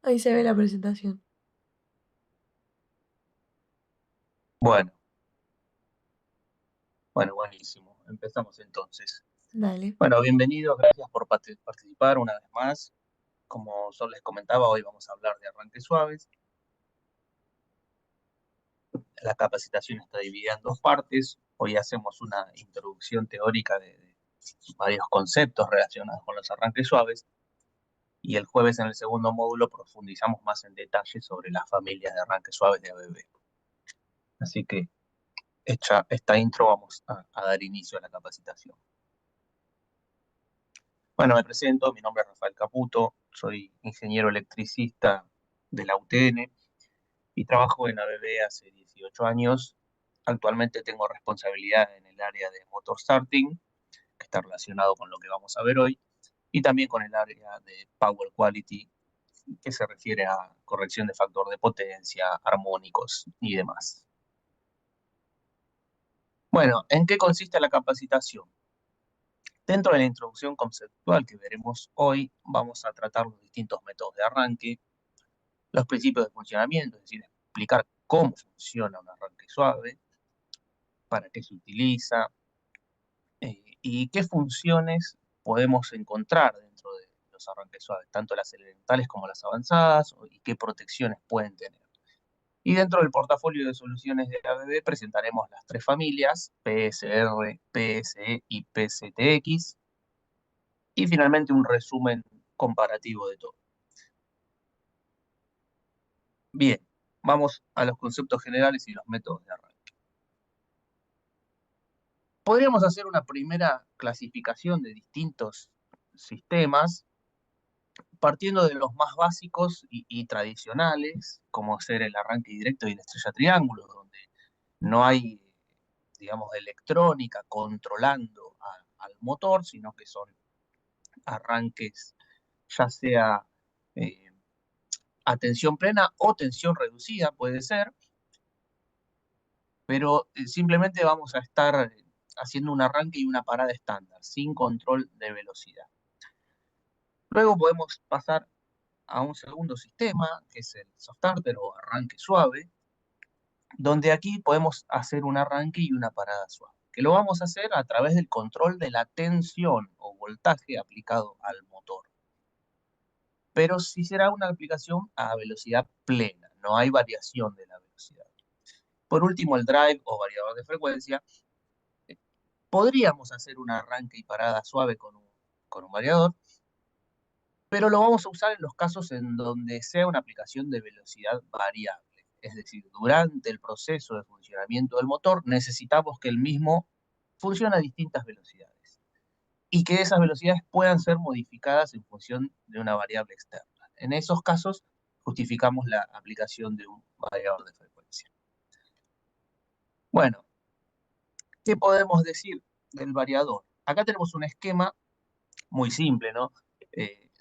Ahí se ve la presentación. Bueno, bueno, buenísimo. Empezamos entonces. Dale. Bueno, bienvenidos, gracias por participar una vez más. Como yo les comentaba, hoy vamos a hablar de arranques suaves. La capacitación está dividida en dos partes. Hoy hacemos una introducción teórica de varios conceptos relacionados con los arranques suaves. Y el jueves en el segundo módulo profundizamos más en detalle sobre las familias de arranques suaves de ABB. Así que hecha esta intro, vamos a dar inicio a la capacitación. Bueno, me presento, mi nombre es Rafael Caputo, soy ingeniero electricista de la UTN y trabajo en ABB hace 18 años. Actualmente tengo responsabilidad en el área de motor starting, que está relacionado con lo que vamos a ver hoy, y también con el área de power quality, que se refiere a corrección de factor de potencia, armónicos y demás. Bueno, ¿en qué consiste la capacitación? Dentro de la introducción conceptual que veremos hoy, vamos a tratar los distintos métodos de arranque, los principios de funcionamiento, es decir, explicar cómo funciona un arranque suave, para qué se utiliza y qué funciones podemos encontrar dentro de los arranques suaves, tanto las elementales como las avanzadas, y qué protecciones pueden tener. Y dentro del portafolio de soluciones de ABB presentaremos las tres familias, PSR, PSE y PCTX, y finalmente un resumen comparativo de todo. Bien, vamos a los conceptos generales y los métodos de arranque. Podríamos hacer una primera clasificación de distintos sistemas, partiendo de los más básicos y tradicionales, como ser el arranque directo y la estrella triángulo, donde no hay, digamos, electrónica controlando al motor, sino que son arranques ya sea eh, a tensión plena o tensión reducida, puede ser, pero simplemente vamos a estar haciendo un arranque y una parada estándar, sin control de velocidad. Luego podemos pasar a un segundo sistema, que es el soft starter o arranque suave, donde aquí podemos hacer un arranque y una parada suave, que lo vamos a hacer a través del control de la tensión o voltaje aplicado al motor. Pero sí será una aplicación a velocidad plena, no hay variación de la velocidad. Por último, el drive o variador de frecuencia. Podríamos hacer un arranque y parada suave con un variador, pero lo vamos a usar en los casos en donde sea una aplicación de velocidad variable. Es decir, durante el proceso de funcionamiento del motor necesitamos que el mismo funcione a distintas velocidades y que esas velocidades puedan ser modificadas en función de una variable externa. En esos casos justificamos la aplicación de un variador de frecuencia. Bueno, ¿qué podemos decir del variador? Acá tenemos un esquema muy simple, ¿no?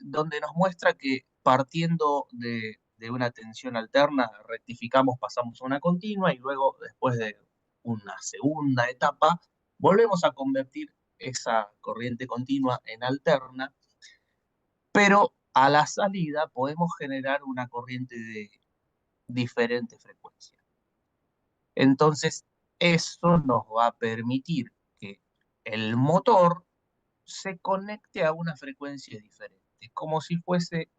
Donde nos muestra que partiendo de una tensión alterna, rectificamos, pasamos a una continua y luego, después de una segunda etapa, volvemos a convertir esa corriente continua en alterna, pero a la salida podemos generar una corriente de diferente frecuencia. Entonces, eso nos va a permitir que el motor se conecte a una frecuencia diferente, como si fuese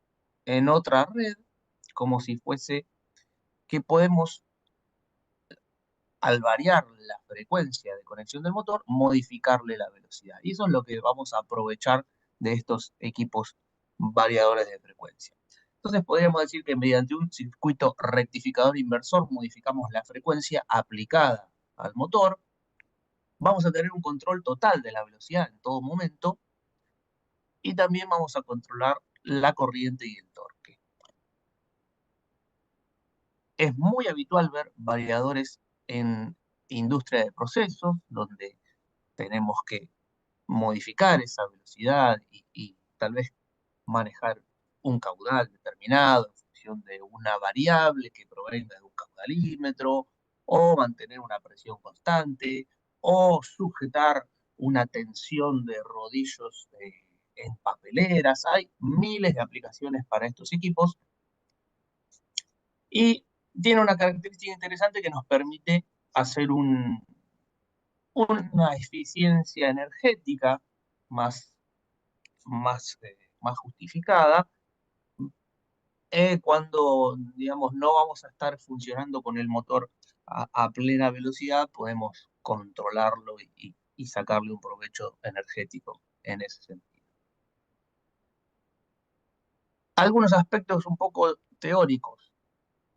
en otra red, como si fuese que podemos, al variar la frecuencia de conexión del motor, modificarle la velocidad. Y eso es lo que vamos a aprovechar de estos equipos variadores de frecuencia. Entonces podríamos decir que mediante un circuito rectificador inversor modificamos la frecuencia aplicada al motor, vamos a tener un control total de la velocidad en todo momento y también vamos a controlar la corriente y el torque. Es muy habitual ver variadores en industria de procesos, donde tenemos que modificar esa velocidad y tal vez manejar un caudal determinado en función de una variable que provenga de un caudalímetro, o mantener una presión constante, o sujetar una tensión de rodillos en papeleras. Hay miles de aplicaciones para estos equipos Y tiene una característica interesante que nos permite hacer una eficiencia energética más, más justificada cuando, digamos, no vamos a estar funcionando con el motor a plena velocidad, podemos controlarlo y sacarle un provecho energético en ese sentido. Algunos aspectos un poco teóricos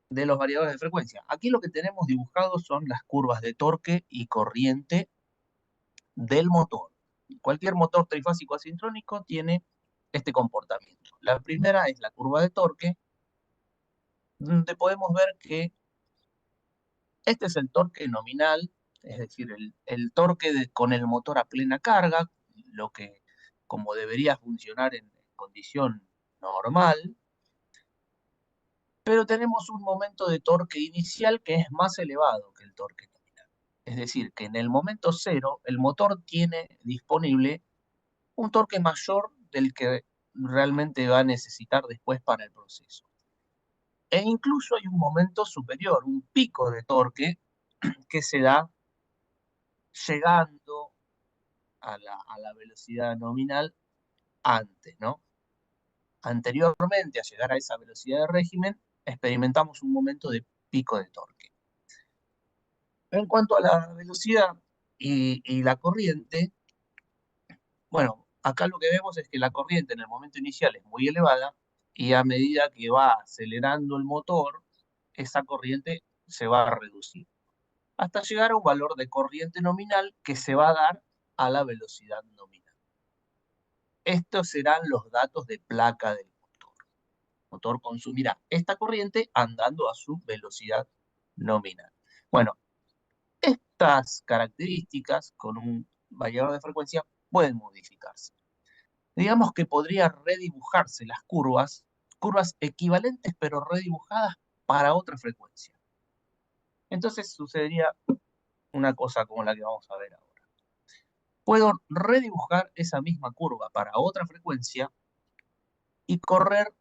de los variadores de frecuencia. Aquí lo que tenemos dibujado son las curvas de torque y corriente del motor. Cualquier motor trifásico asincrónico tiene este comportamiento. La primera es la curva de torque, donde podemos ver que este es el torque nominal, es decir, el torque con el motor a plena carga, lo que como debería funcionar en condición normal, pero tenemos un momento de torque inicial que es más elevado que el torque nominal. Es decir, que en el momento cero el motor tiene disponible un torque mayor del que realmente va a necesitar después para el proceso. E incluso hay un momento superior, un pico de torque que se da llegando a la velocidad nominal antes, ¿no? Anteriormente a llegar a esa velocidad de régimen, experimentamos un momento de pico de torque. En cuanto a la velocidad y la corriente, bueno, acá lo que vemos es que la corriente en el momento inicial es muy elevada y a medida que va acelerando el motor, esa corriente se va a reducir hasta llegar a un valor de corriente nominal que se va a dar a la velocidad nominal. Estos serán los datos de placa del motor. El motor consumirá esta corriente andando a su velocidad nominal. Bueno, estas características con un variador de frecuencia pueden modificarse. Digamos que podría redibujarse las curvas equivalentes pero redibujadas para otra frecuencia. Entonces sucedería una cosa como la que vamos a ver ahora. Puedo redibujar esa misma curva para otra frecuencia y correr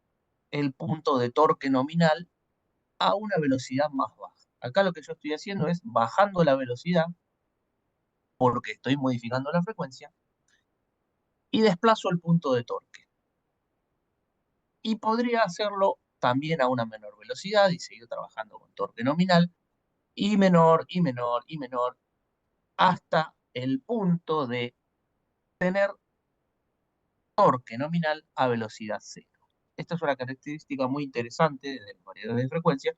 el punto de torque nominal a una velocidad más baja. Acá lo que yo estoy haciendo es bajando la velocidad porque estoy modificando la frecuencia y desplazo el punto de torque. Y podría hacerlo también a una menor velocidad y seguir trabajando con torque nominal y menor y menor y menor hasta el punto de tener torque nominal a velocidad cero. Esta es una característica muy interesante de los variadores de frecuencia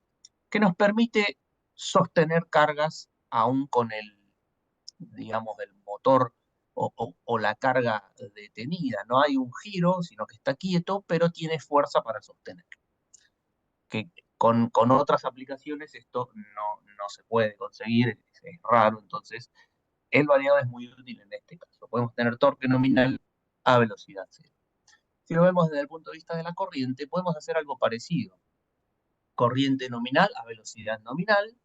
que nos permite sostener cargas aún con digamos, el motor o la carga detenida. No hay un giro, sino que está quieto, pero tiene fuerza para sostener. Que con otras aplicaciones esto no se puede conseguir, es raro, entonces el variador es muy útil en este caso. Podemos tener torque nominal a velocidad cero. Si lo vemos desde el punto de vista de la corriente, podemos hacer algo parecido. Corriente nominal a velocidad nominal,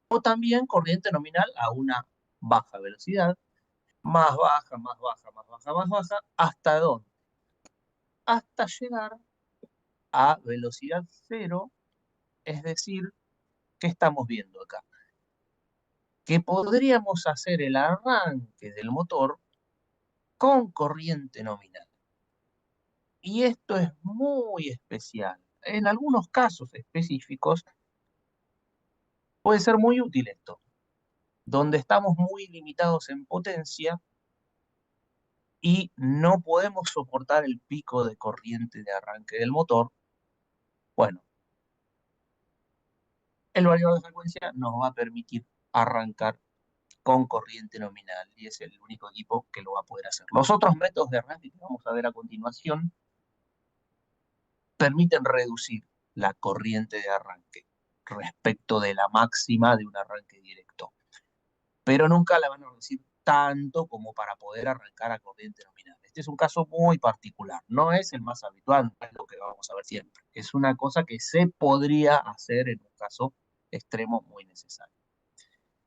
o también corriente nominal a una baja velocidad, más baja, más baja, más baja, más baja, ¿hasta dónde? Hasta llegar a velocidad cero, es decir, ¿qué estamos viendo acá? Que podríamos hacer el arranque del motor con corriente nominal. Y esto es muy especial. En algunos casos específicos puede ser muy útil esto, donde estamos muy limitados en potencia y no podemos soportar el pico de corriente de arranque del motor. Bueno, el variador de frecuencia nos va a permitir arrancar con corriente nominal y es el único equipo que lo va a poder hacer. Los otros métodos de arranque que vamos a ver a continuación permiten reducir la corriente de arranque respecto de la máxima de un arranque directo, pero nunca la van a reducir tanto como para poder arrancar a corriente nominal. Este es un caso muy particular, no es el más habitual, no es lo que vamos a ver siempre. Es una cosa que se podría hacer en un caso extremo muy necesario.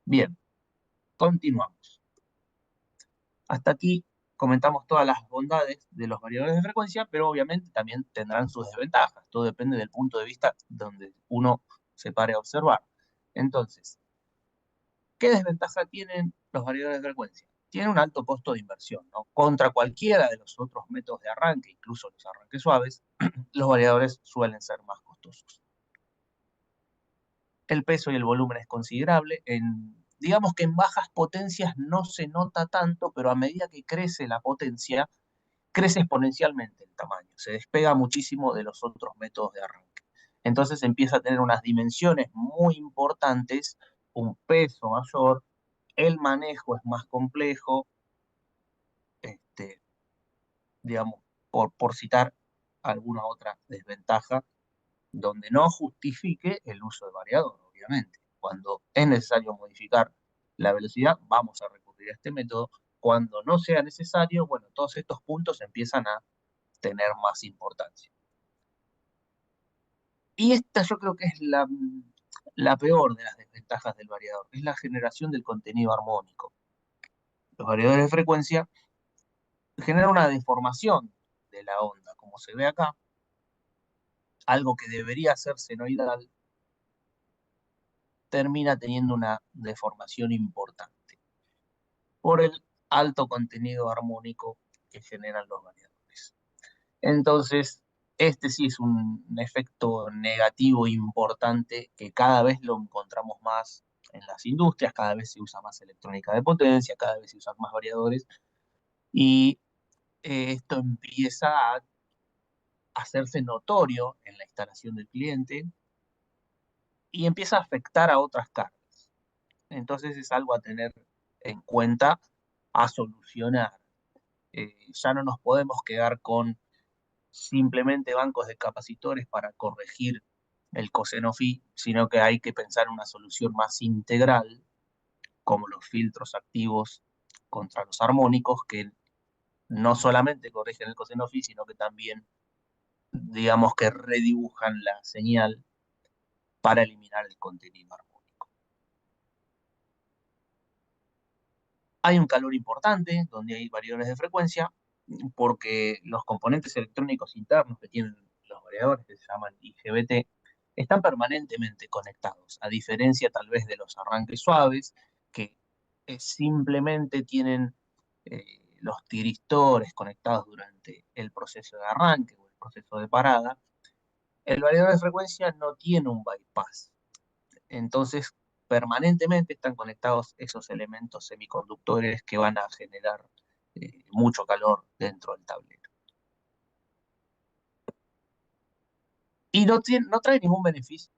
Bien, continuamos. Hasta aquí comentamos todas las bondades de los variadores de frecuencia, pero obviamente también tendrán sus desventajas. Todo depende del punto de vista donde uno se pare a observar. Entonces, ¿qué desventaja tienen los variadores de frecuencia? Tienen un alto costo de inversión, ¿no? Contra cualquiera de los otros métodos de arranque, incluso los arranques suaves, los variadores suelen ser más costosos. El peso y el volumen es considerable. Digamos que en bajas potencias no se nota tanto, pero a medida que crece la potencia, crece exponencialmente el tamaño, se despega muchísimo de los otros métodos de arranque. Entonces empieza a tener unas dimensiones muy importantes, un peso mayor, el manejo es más complejo, este, digamos, por citar alguna otra desventaja, donde no justifique el uso de variador, obviamente. Cuando es necesario modificar la velocidad, vamos a recurrir a este método. Cuando no sea necesario, bueno, todos estos puntos empiezan a tener más importancia. Y esta yo creo que es la peor de las desventajas del variador, es la generación del contenido armónico. Los variadores de frecuencia generan una deformación de la onda, como se ve acá, algo que debería ser senoidal, termina teniendo una deformación importante por el alto contenido armónico que generan los variadores. Entonces, este sí es un efecto negativo importante que cada vez lo encontramos más en las industrias, cada vez se usa más electrónica de potencia, cada vez se usan más variadores y esto empieza a hacerse notorio en la instalación del cliente y empieza a afectar a otras cargas. Entonces es algo a tener en cuenta, a solucionar. Ya no nos podemos quedar con simplemente bancos de capacitores para corregir el coseno phi, sino que hay que pensar en una solución más integral, como los filtros activos contra los armónicos, que no solamente corrigen el coseno phi, sino que también, digamos que redibujan la señal para eliminar el contenido armónico. Hay un calor importante donde hay variadores de frecuencia, porque los componentes electrónicos internos que tienen los variadores, que se llaman IGBT, están permanentemente conectados, a diferencia tal vez de los arranques suaves, que simplemente tienen los tiristores conectados durante el proceso de arranque o el proceso de parada. El variador de frecuencia no tiene un bypass, entonces permanentemente están conectados esos elementos semiconductores que van a generar mucho calor dentro del tablero. Y no trae ningún beneficio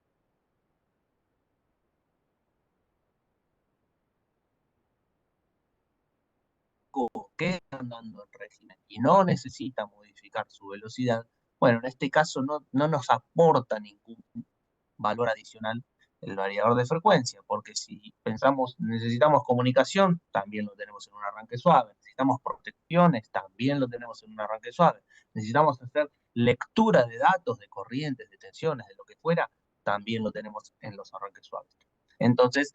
que están dando el régimen y no necesita modificar su velocidad. Bueno, en este caso no nos aporta ningún valor adicional el variador de frecuencia, porque si pensamos, necesitamos comunicación, también lo tenemos en un arranque suave, necesitamos protecciones, también lo tenemos en un arranque suave, necesitamos hacer lectura de datos, de corrientes, de tensiones, de lo que fuera, también lo tenemos en los arranques suaves. Entonces,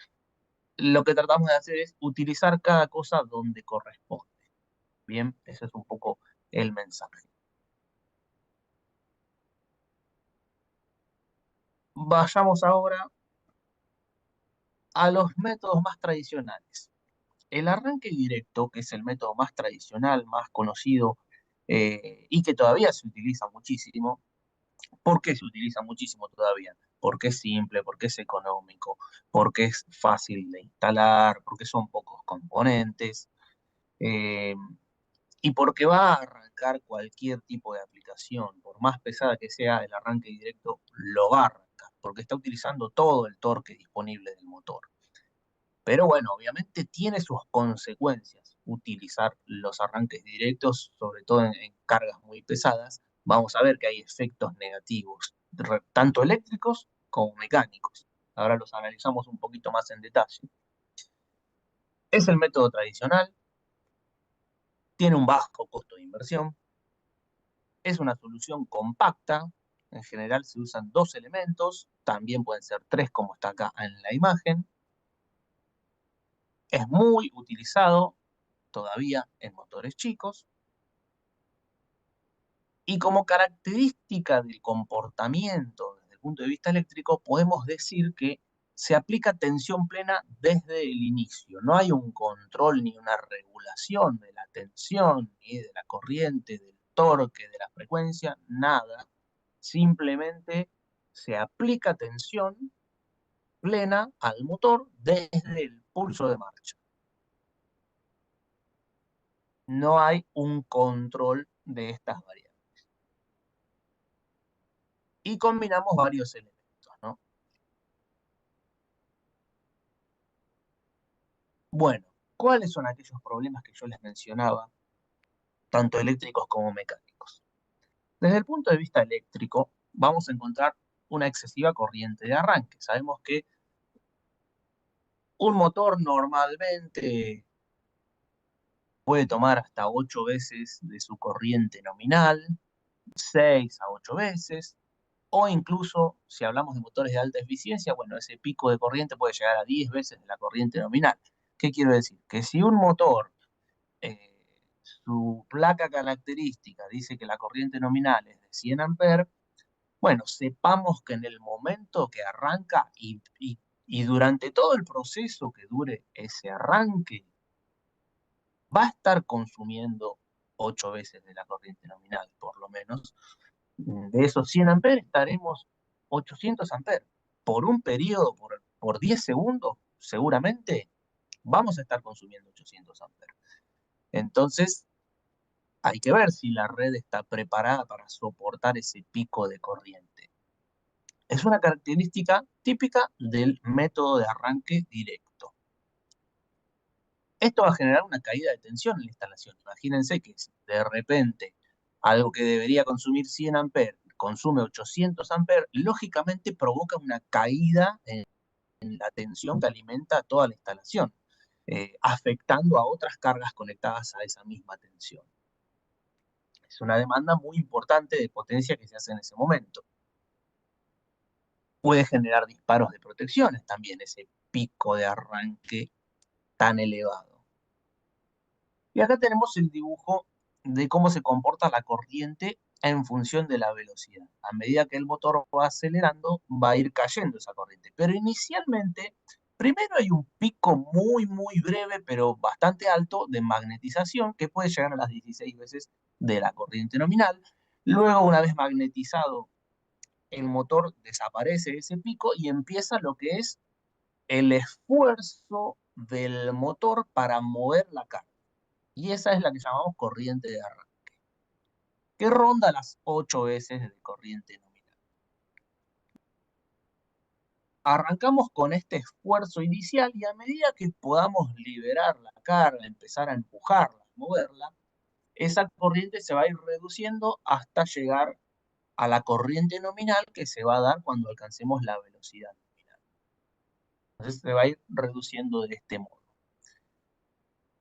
lo que tratamos de hacer es utilizar cada cosa donde corresponde. Bien, ese es un poco el mensaje. Vayamos ahora a los métodos más tradicionales. El arranque directo, que es el método más tradicional, más conocido y que todavía se utiliza muchísimo. ¿Por qué se utiliza muchísimo todavía? Porque es simple, porque es económico, porque es fácil de instalar, porque son pocos componentes eh, y porque va a arrancar cualquier tipo de aplicación. Por más pesada que sea el arranque directo, lo va a arrancar, porque está utilizando todo el torque disponible del motor. Pero bueno, obviamente tiene sus consecuencias utilizar los arranques directos, sobre todo en cargas muy pesadas. Vamos a ver que hay efectos negativos, tanto eléctricos como mecánicos. Ahora los analizamos un poquito más en detalle. Es el método tradicional, tiene un bajo costo de inversión, es una solución compacta, en general se usan dos elementos, también pueden ser tres como está acá en la imagen. Es muy utilizado todavía en motores chicos. Y como característica del comportamiento desde el punto de vista eléctrico, podemos decir que se aplica tensión plena desde el inicio. No hay un control ni una regulación de la tensión, ni de la corriente, del torque, de la frecuencia, nada. Simplemente se aplica tensión plena al motor desde el pulso de marcha. No hay un control de estas variables. Y combinamos varios elementos, ¿no? Bueno, ¿cuáles son aquellos problemas que yo les mencionaba, tanto eléctricos como mecánicos? Desde el punto de vista eléctrico, vamos a encontrar una excesiva corriente de arranque. Sabemos que un motor normalmente puede tomar hasta 8 veces de su corriente nominal, 6 a 8 veces, o incluso, si hablamos de motores de alta eficiencia, bueno, ese pico de corriente puede llegar a 10 veces de la corriente nominal. ¿Qué quiero decir? Que si un motor, eh, su placa característica dice que la corriente nominal es de 100 amperes, bueno, sepamos que en el momento que arranca y durante todo el proceso que dure ese arranque, va a estar consumiendo 8 veces de la corriente nominal, por lo menos. De esos 100 amperes estaremos 800 amperes. Por un periodo, por 10 segundos, seguramente vamos a estar consumiendo 800 amperes. Entonces, hay que ver si la red está preparada para soportar ese pico de corriente. Es una característica típica del método de arranque directo. Esto va a generar una caída de tensión en la instalación. Imagínense que si de repente algo que debería consumir 100 amperes consume 800 amperes, lógicamente provoca una caída en la tensión que alimenta toda la instalación, afectando a otras cargas conectadas a esa misma tensión. Es una demanda muy importante de potencia que se hace en ese momento. Puede generar disparos de protecciones también, ese pico de arranque tan elevado. Y acá tenemos el dibujo de cómo se comporta la corriente en función de la velocidad. A medida que el motor va acelerando, va a ir cayendo esa corriente. Pero inicialmente, primero hay un pico muy breve, pero bastante alto de magnetización, que puede llegar a las 16 veces de la corriente nominal. Luego, una vez magnetizado el motor, desaparece ese pico y empieza lo que es el esfuerzo del motor para mover la carga. Y esa es la que llamamos corriente de arranque, que ronda las 8 veces de corriente nominal. Arrancamos con este esfuerzo inicial y a medida que podamos liberar la carga, empezar a empujarla, moverla, esa corriente se va a ir reduciendo hasta llegar a la corriente nominal que se va a dar cuando alcancemos la velocidad nominal. Entonces se va a ir reduciendo de este modo.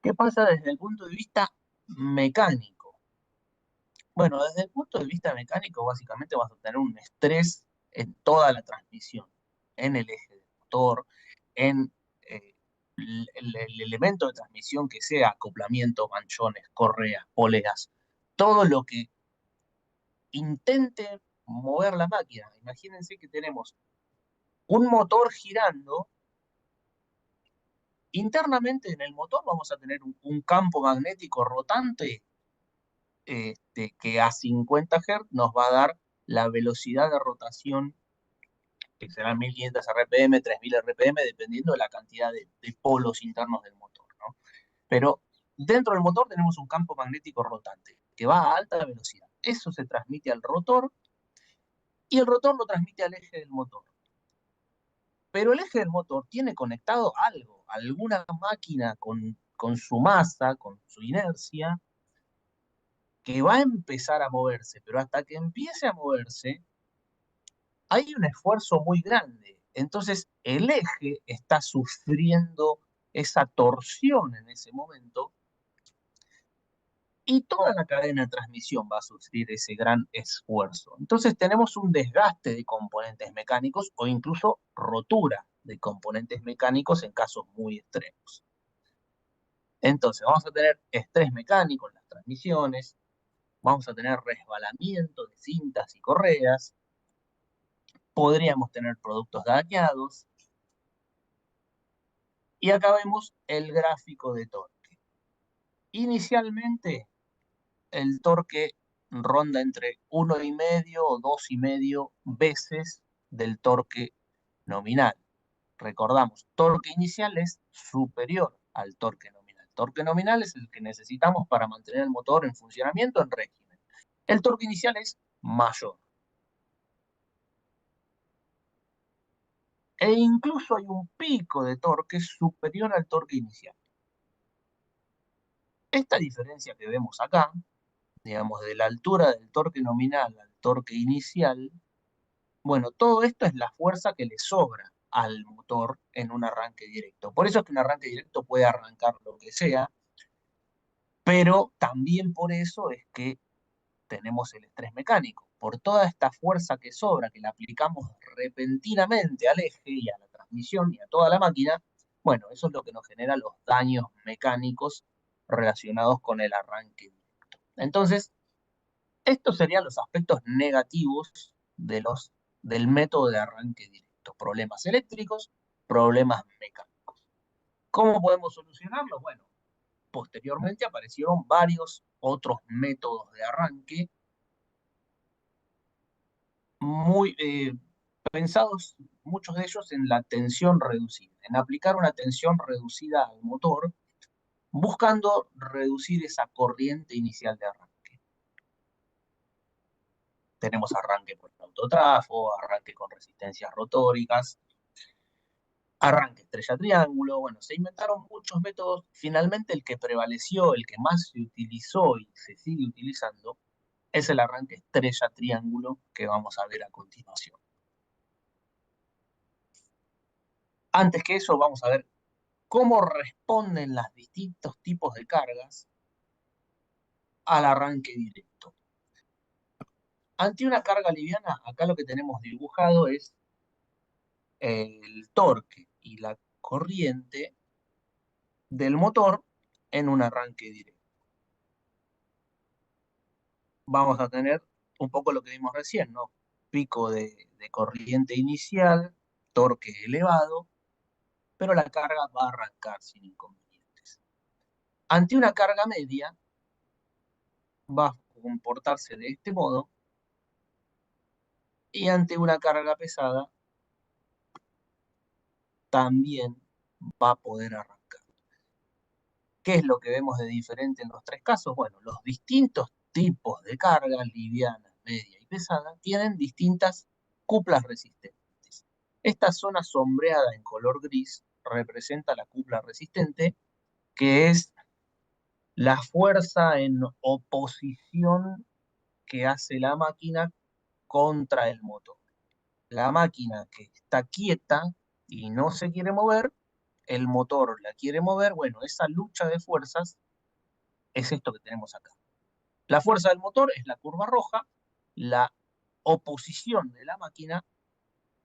¿Qué pasa desde el punto de vista mecánico? Bueno, desde el punto de vista mecánico, básicamente vas a tener un estrés en toda la transmisión, en el eje del motor, en el elemento de transmisión que sea acoplamiento, manchones, correas, poleas, todo lo que intente mover la máquina. Imagínense que tenemos un motor girando. Internamente en el motor vamos a tener un campo magnético rotante, que a 50 Hz nos va a dar la velocidad de rotación, que serán 1500 RPM, 3000 RPM, dependiendo de la cantidad de polos internos del motor, ¿no? Pero dentro del motor tenemos un campo magnético rotante que va a alta velocidad. Eso se transmite al rotor y el rotor lo transmite al eje del motor. Pero el eje del motor tiene conectado algo, alguna máquina con su masa, con su inercia, que va a empezar a moverse, pero hasta que empiece a moverse, hay un esfuerzo muy grande. Entonces, el eje está sufriendo esa torsión en ese momento y toda la cadena de transmisión va a sufrir ese gran esfuerzo. Entonces, tenemos un desgaste de componentes mecánicos o incluso rotura de componentes mecánicos en casos muy extremos. Entonces, vamos a tener estrés mecánico en las transmisiones, vamos a tener resbalamiento de cintas y correas, podríamos tener productos dañados. Y acá vemos el gráfico de torque. Inicialmente, el torque ronda entre 1,5 o 2,5 veces del torque nominal. Recordamos, torque inicial es superior al torque nominal. Torque nominal es el que necesitamos para mantener el motor en funcionamiento en régimen. El torque inicial es mayor. E incluso hay un pico de torque superior al torque inicial. Esta diferencia que vemos acá, digamos, de la altura del torque nominal al torque inicial, bueno, todo esto es la fuerza que le sobra al motor en un arranque directo. Por eso es que un arranque directo puede arrancar lo que sea, pero también por eso es que tenemos el estrés mecánico. Por toda esta fuerza que sobra, que la aplicamos repentinamente al eje y a la transmisión y a toda la máquina, bueno, eso es lo que nos genera los daños mecánicos relacionados con el arranque directo. Entonces, estos serían los aspectos negativos del método de arranque directo. Problemas eléctricos, problemas mecánicos. ¿Cómo podemos solucionarlos? Bueno, posteriormente aparecieron varios otros métodos de arranque muy pensados, muchos de ellos en la tensión reducida, en aplicar una tensión reducida al motor, buscando reducir esa corriente inicial de arranque. Tenemos arranque por autotrafo, arranque con resistencias rotóricas, arranque estrella triángulo. Bueno, se inventaron muchos métodos. Finalmente el que prevaleció, el que más se utilizó y se sigue utilizando, es el arranque estrella triángulo que vamos a ver a continuación. Antes que eso, vamos a ver cómo responden los distintos tipos de cargas al arranque directo. Ante una carga liviana, acá lo que tenemos dibujado es el torque y la corriente del motor en un arranque directo. Vamos a tener un poco lo que vimos recién, ¿no? Pico de corriente inicial, torque elevado, pero la carga va a arrancar sin inconvenientes. Ante una carga media, va a comportarse de este modo, y ante una carga pesada, también va a poder arrancar. ¿Qué es lo que vemos de diferente en los tres casos? Bueno, los distintos tipos de carga, liviana, media y pesada, tienen distintas cuplas resistentes. Esta zona sombreada en color gris representa la cupla resistente, que es la fuerza en oposición que hace la máquina contra el motor. La máquina que está quieta y no se quiere mover, el motor la quiere mover, bueno, esa lucha de fuerzas es esto que tenemos acá. La fuerza del motor es la curva roja, la oposición de la máquina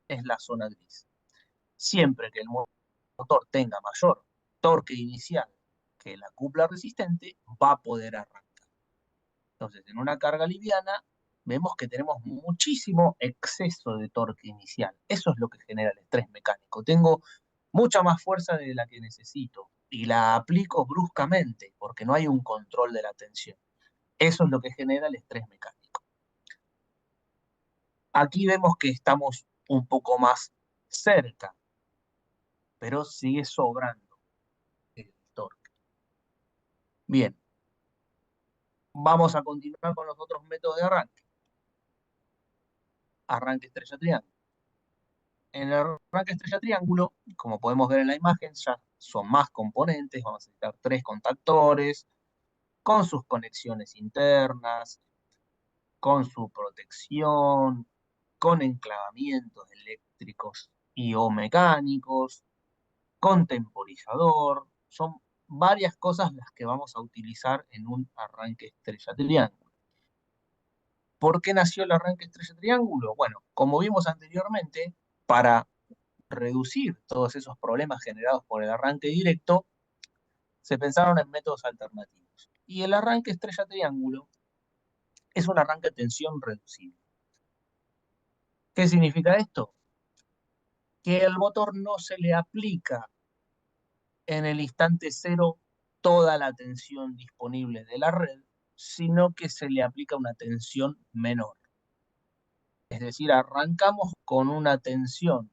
es la zona gris. Siempre que el motor tenga mayor torque inicial que la cupla resistente, va a poder arrancar. Entonces, en una carga liviana, vemos que tenemos muchísimo exceso de torque inicial. Eso es lo que genera el estrés mecánico. Tengo mucha más fuerza de la que necesito y la aplico bruscamente porque no hay un control de la tensión. Eso es lo que genera el estrés mecánico. Aquí vemos que estamos un poco más cerca, pero sigue sobrando el torque. Bien, vamos a continuar con los otros métodos de arranque. Arranque estrella triángulo. En el arranque estrella triángulo, como podemos ver en la imagen, ya son más componentes. Vamos a necesitar 3 contactores, con sus conexiones internas, con su protección, con enclavamientos eléctricos y o mecánicos, con temporizador. Son varias cosas las que vamos a utilizar en un arranque estrella triángulo. ¿Por qué nació el arranque estrella triángulo? Bueno, como vimos anteriormente, para reducir todos esos problemas generados por el arranque directo, se pensaron en métodos alternativos. Y el arranque estrella triángulo es un arranque de tensión reducible. ¿Qué significa esto? Que al motor no se le aplica en el instante cero toda la tensión disponible de la red, sino que se le aplica una tensión menor. Es decir, arrancamos con una tensión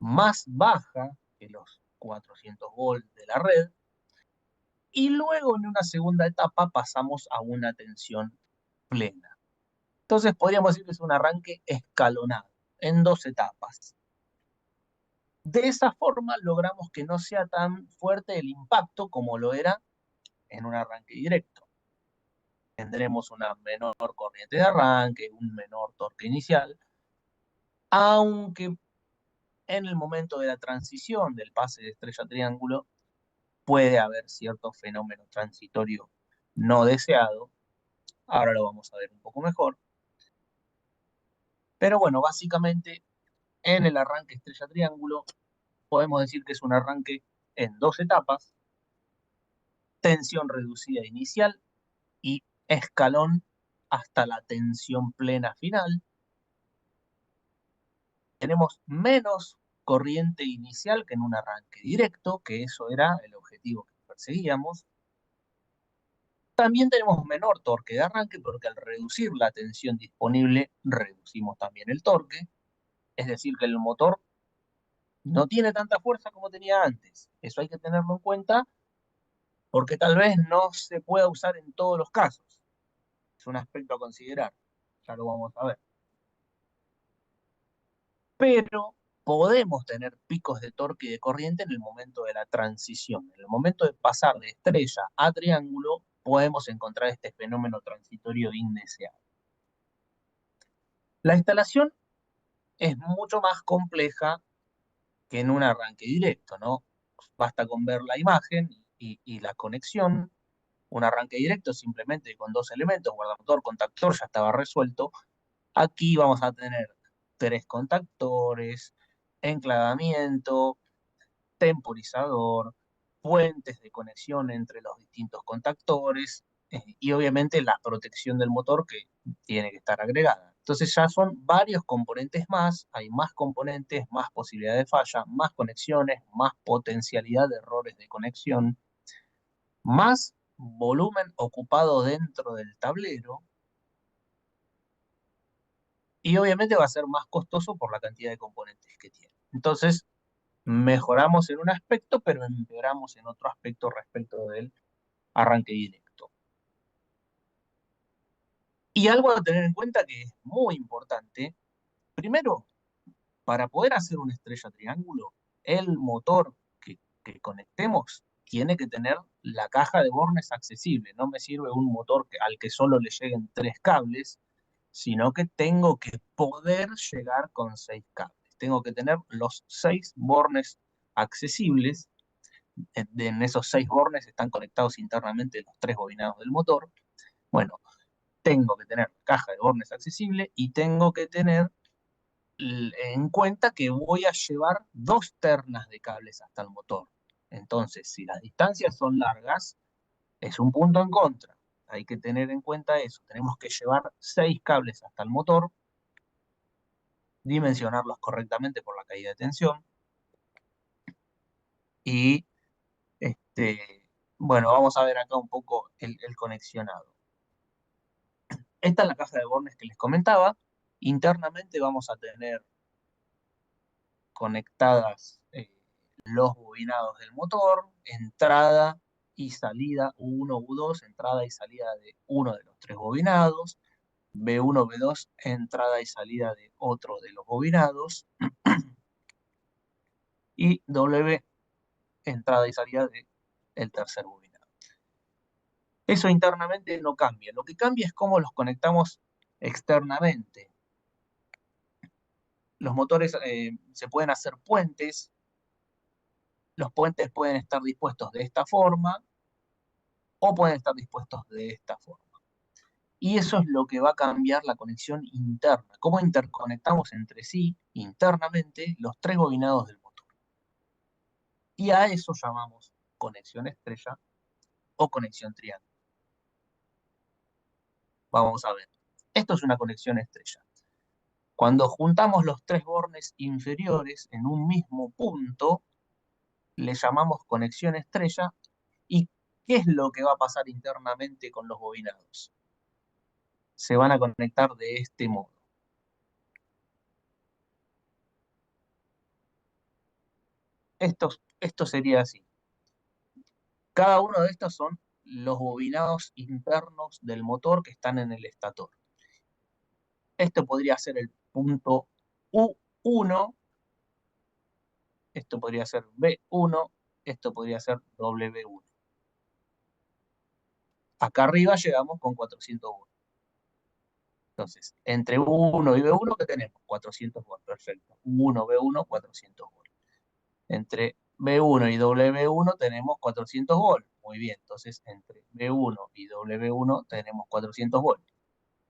más baja que los 400 volts de la red, y luego en una segunda etapa pasamos a una tensión plena. Entonces podríamos decir que es un arranque escalonado, en dos etapas. De esa forma logramos que no sea tan fuerte el impacto como lo era en un arranque directo. Tendremos una menor corriente de arranque, un menor torque inicial, aunque en el momento de la transición del pase de estrella a triángulo puede haber cierto fenómeno transitorio no deseado. Ahora lo vamos a ver un poco mejor. Pero bueno, básicamente en el arranque estrella triángulo podemos decir que es un arranque en dos etapas: tensión reducida inicial y escalón hasta la tensión plena final. Tenemos menos corriente inicial que en un arranque directo, que eso era el objetivo que perseguíamos. También tenemos menor torque de arranque porque al reducir la tensión disponible reducimos también el torque. Es decir, que el motor no tiene tanta fuerza como tenía antes. Eso hay que tenerlo en cuenta porque tal vez no se pueda usar en todos los casos. Es un aspecto a considerar. Ya lo vamos a ver. Pero podemos tener picos de torque y de corriente en el momento de la transición. En el momento de pasar de estrella a triángulo, podemos encontrar este fenómeno transitorio indeseado. La instalación es mucho más compleja que en un arranque directo, ¿no? Basta con ver la imagen y la conexión. Un arranque directo simplemente con dos elementos, guardamotor, contactor, ya estaba resuelto. Aquí vamos a tener tres contactores, enclavamiento, temporizador, puentes de conexión entre los distintos contactores y obviamente la protección del motor que tiene que estar agregada. Entonces ya son varios componentes más, hay más componentes, más posibilidad de falla, más conexiones, más potencialidad de errores de conexión, más volumen ocupado dentro del tablero y obviamente va a ser más costoso por la cantidad de componentes que tiene. Entonces, mejoramos en un aspecto, pero empeoramos en otro aspecto respecto del arranque directo. Y algo a tener en cuenta que es muy importante, primero, para poder hacer una estrella triángulo, el motor que conectemos tiene que tener la caja de bornes accesible. No me sirve un motor al que solo le lleguen 3 cables, sino que tengo que poder llegar con 6 cables. Tengo que tener los 6 bornes accesibles. En esos 6 bornes están conectados internamente los 3 bobinados del motor. Bueno, tengo que tener caja de bornes accesible y tengo que tener en cuenta que voy a llevar 2 ternas de cables hasta el motor. Entonces, si las distancias son largas, es un punto en contra. Hay que tener en cuenta eso. Tenemos que llevar 6 cables hasta el motor, dimensionarlos correctamente por la caída de tensión y, bueno, vamos a ver acá un poco el conexionado. Esta es la caja de bornes que les comentaba. Internamente vamos a tener conectadas los bobinados del motor, entrada y salida U1, U2, entrada y salida de uno de los 3 bobinados, B1, B2, entrada y salida de otro de los bobinados, y W, entrada y salida del tercer bobinado. Eso internamente no cambia. Lo que cambia es cómo los conectamos externamente. Los motores se pueden hacer puentes. Los puentes pueden estar dispuestos de esta forma o pueden estar dispuestos de esta forma. Y eso es lo que va a cambiar la conexión interna, cómo interconectamos entre sí internamente los 3 bobinados del motor. Y a eso llamamos conexión estrella o conexión triángulo. Vamos a ver. Esto es una conexión estrella. Cuando juntamos los tres bornes inferiores en un mismo punto, le llamamos conexión estrella. ¿Y qué es lo que va a pasar internamente con los bobinados? Se van a conectar de este modo. Esto sería así. Cada uno de estos son los bobinados internos del motor que están en el estator. Esto podría ser el punto U1, esto podría ser B1, esto podría ser W1. Acá arriba llegamos con 400 volts. Entonces, entre U1 y B1, ¿qué tenemos? 400 volts, perfecto. U1, B1, 400 volts. Entre B1 y W1 tenemos 400 volts. Muy bien, entonces entre B1 y W1 tenemos 400 volts.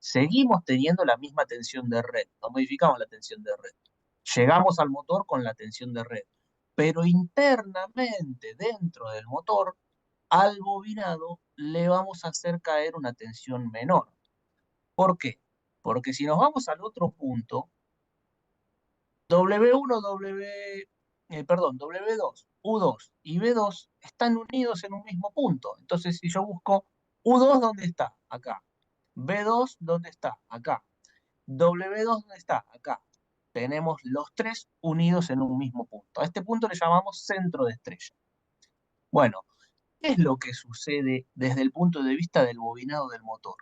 Seguimos teniendo la misma tensión de red, no modificamos la tensión de red. Llegamos al motor con la tensión de red, pero internamente dentro del motor, al bobinado le vamos a hacer caer una tensión menor. ¿Por qué? Porque si nos vamos al otro punto, W1, W2, U2 y B2 están unidos en un mismo punto. Entonces, si yo busco U2, ¿dónde está? Acá. B2, ¿dónde está? Acá. W2, ¿dónde está? Acá. Tenemos los tres unidos en un mismo punto. A este punto le llamamos centro de estrella. Bueno, ¿qué es lo que sucede desde el punto de vista del bobinado del motor?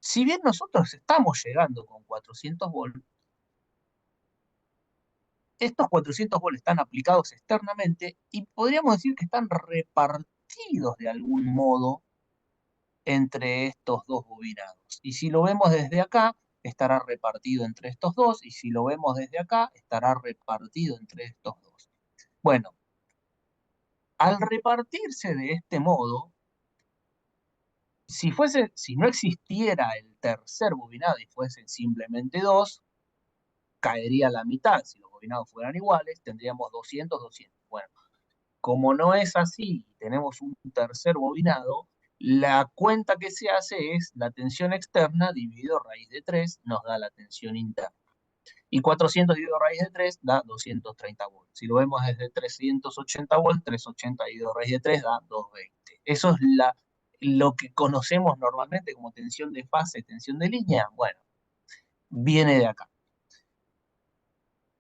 Si bien nosotros estamos llegando con 400 volts, estos 400 volts están aplicados externamente y podríamos decir que están repartidos de algún modo entre estos dos bobinados. Y si lo vemos desde acá, estará repartido entre estos dos, y si lo vemos desde acá, estará repartido entre estos dos. Bueno, al repartirse de este modo, si no existiera el tercer bobinado y fuesen simplemente dos, caería la mitad. Si los bobinados fueran iguales, tendríamos 200, 200. Bueno, como no es así, tenemos un tercer bobinado, la cuenta que se hace es la tensión externa dividido raíz de 3 nos da la tensión interna. Y 400 dividido raíz de 3 da 230 volts. Si lo vemos desde 380 volts, 380 dividido raíz de 3 da 220. Eso es lo que conocemos normalmente como tensión de fase, tensión de línea. Bueno, viene de acá.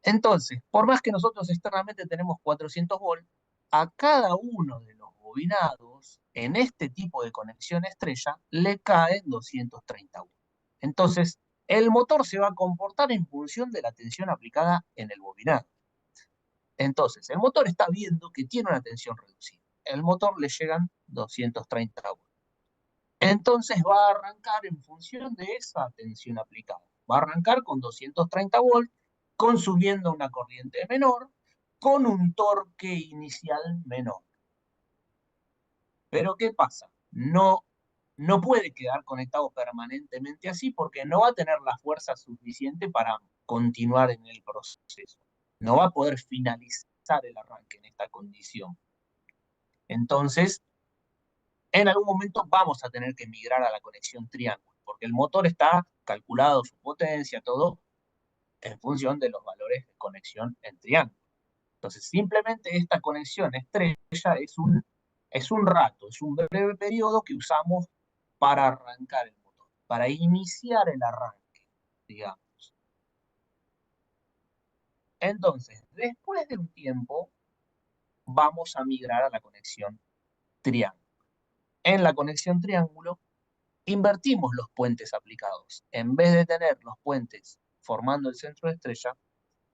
Entonces, por más que nosotros externamente tenemos 400 volts, a cada uno de los bobinados, en este tipo de conexión estrella, le caen 230 volts. Entonces, el motor se va a comportar en función de la tensión aplicada en el bobinado. Entonces, el motor está viendo que tiene una tensión reducida. El motor le llegan 230 volts. Entonces va a arrancar en función de esa tensión aplicada. Va a arrancar con 230 volts, consumiendo una corriente menor, con un torque inicial menor. Pero ¿qué pasa? No puede quedar conectado permanentemente así porque no va a tener la fuerza suficiente para continuar en el proceso. No va a poder finalizar el arranque en esta condición. Entonces, en algún momento vamos a tener que migrar a la conexión triángulo, porque el motor está calculado, su potencia, todo, en función de los valores de conexión en triángulo. Entonces, simplemente esta conexión estrella es un rato, es un breve periodo que usamos para arrancar el motor, para iniciar el arranque, digamos. Entonces, después de un tiempo, vamos a migrar a la conexión triángulo. En la conexión triángulo, invertimos los puentes aplicados. En vez de tener los puentes formando el centro de estrella,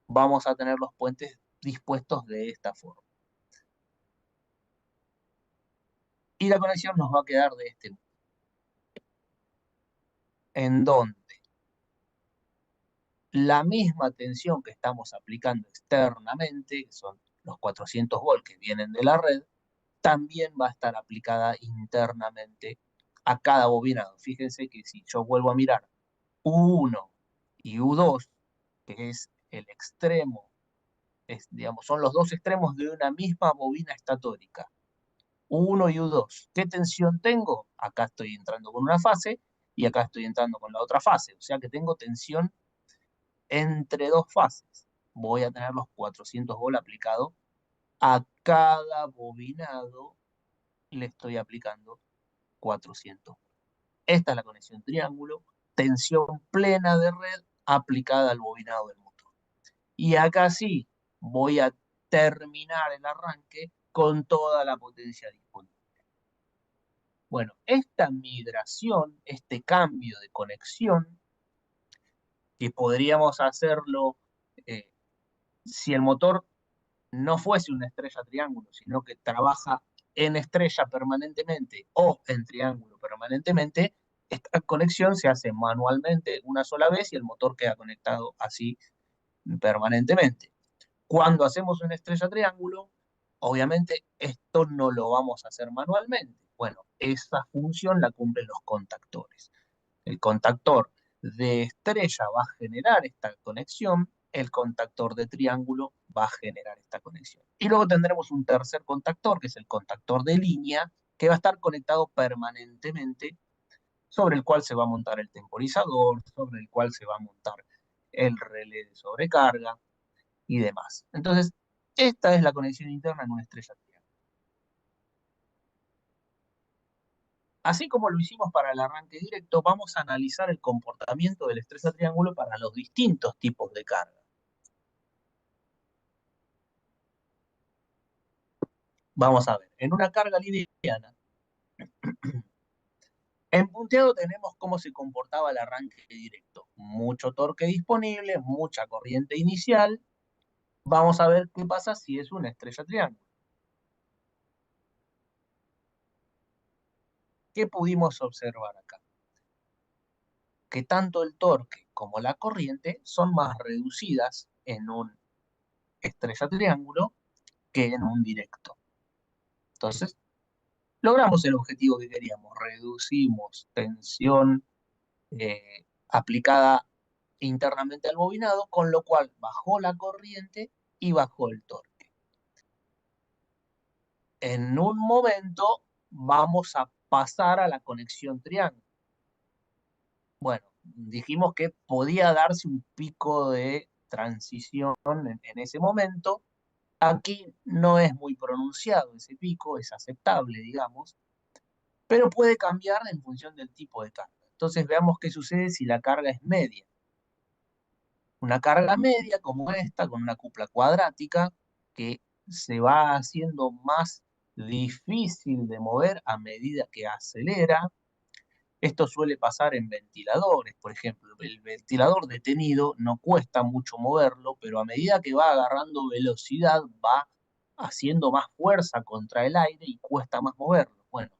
vamos a tener los puentes dispuestos de esta forma. Y la conexión nos va a quedar de este modo. En donde la misma tensión que estamos aplicando externamente, que son los 400 volts que vienen de la red, también va a estar aplicada internamente a cada bobinado. Fíjense que si yo vuelvo a mirar U1 y U2, que es el extremo, digamos, son los dos extremos de una misma bobina estatórica, U1 y U2. ¿Qué tensión tengo? Acá estoy entrando con una fase y acá estoy entrando con la otra fase. O sea que tengo tensión entre dos fases. Voy a tener los 400 volt aplicados. A cada bobinado le estoy aplicando 400. Esta es la conexión triángulo, tensión plena de red aplicada al bobinado del motor. Y acá sí, voy a terminar el arranque con toda la potencia disponible. Bueno, esta migración, este cambio de conexión, que podríamos hacerlo eh, si el motor no fuese una estrella triángulo, sino que trabaja en estrella permanentemente o en triángulo permanentemente, esta conexión se hace manualmente una sola vez y el motor queda conectado así permanentemente. Cuando hacemos una estrella triángulo, obviamente esto no lo vamos a hacer manualmente. Bueno, esa función la cumplen los contactores. El contactor de estrella va a generar esta conexión, el contactor de triángulo va a generar esta conexión. Y luego tendremos un tercer contactor, que es el contactor de línea, que va a estar conectado permanentemente, sobre el cual se va a montar el temporizador, sobre el cual se va a montar el relé de sobrecarga y demás. Entonces, esta es la conexión interna en una estrella triángulo. Así como lo hicimos para el arranque directo, vamos a analizar el comportamiento de la estrella triángulo para los distintos tipos de carga. Vamos a ver, en una carga liviana, en punteado tenemos cómo se comportaba el arranque directo. Mucho torque disponible, mucha corriente inicial. Vamos a ver qué pasa si es una estrella triángulo. ¿Qué pudimos observar acá? Que tanto el torque como la corriente son más reducidas en un estrella triángulo que en un directo. Entonces, logramos el objetivo que queríamos, reducimos tensión aplicada internamente al bobinado, con lo cual bajó la corriente y bajó el torque. En un momento vamos a pasar a la conexión triángulo. Bueno, dijimos que podía darse un pico de transición en ese momento. Aquí no es muy pronunciado ese pico, es aceptable, digamos, pero puede cambiar en función del tipo de carga. Entonces veamos qué sucede si la carga es media. Una carga media como esta, con una cupla cuadrática, que se va haciendo más difícil de mover a medida que acelera. Esto suele pasar en ventiladores, por ejemplo. El ventilador detenido no cuesta mucho moverlo, pero a medida que va agarrando velocidad, va haciendo más fuerza contra el aire y cuesta más moverlo. Bueno,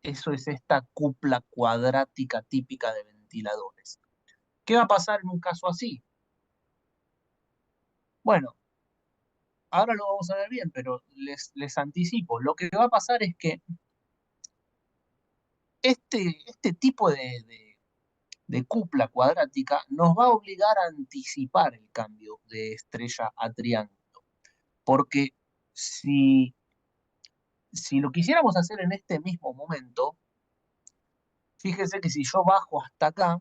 eso es esta cupla cuadrática típica de ventiladores. ¿Qué va a pasar en un caso así? Bueno, ahora lo vamos a ver bien, pero les anticipo. Lo que va a pasar es que este tipo de cupla cuadrática nos va a obligar a anticipar el cambio de estrella a triángulo. Porque si lo quisiéramos hacer en este mismo momento, fíjese que si yo bajo hasta acá,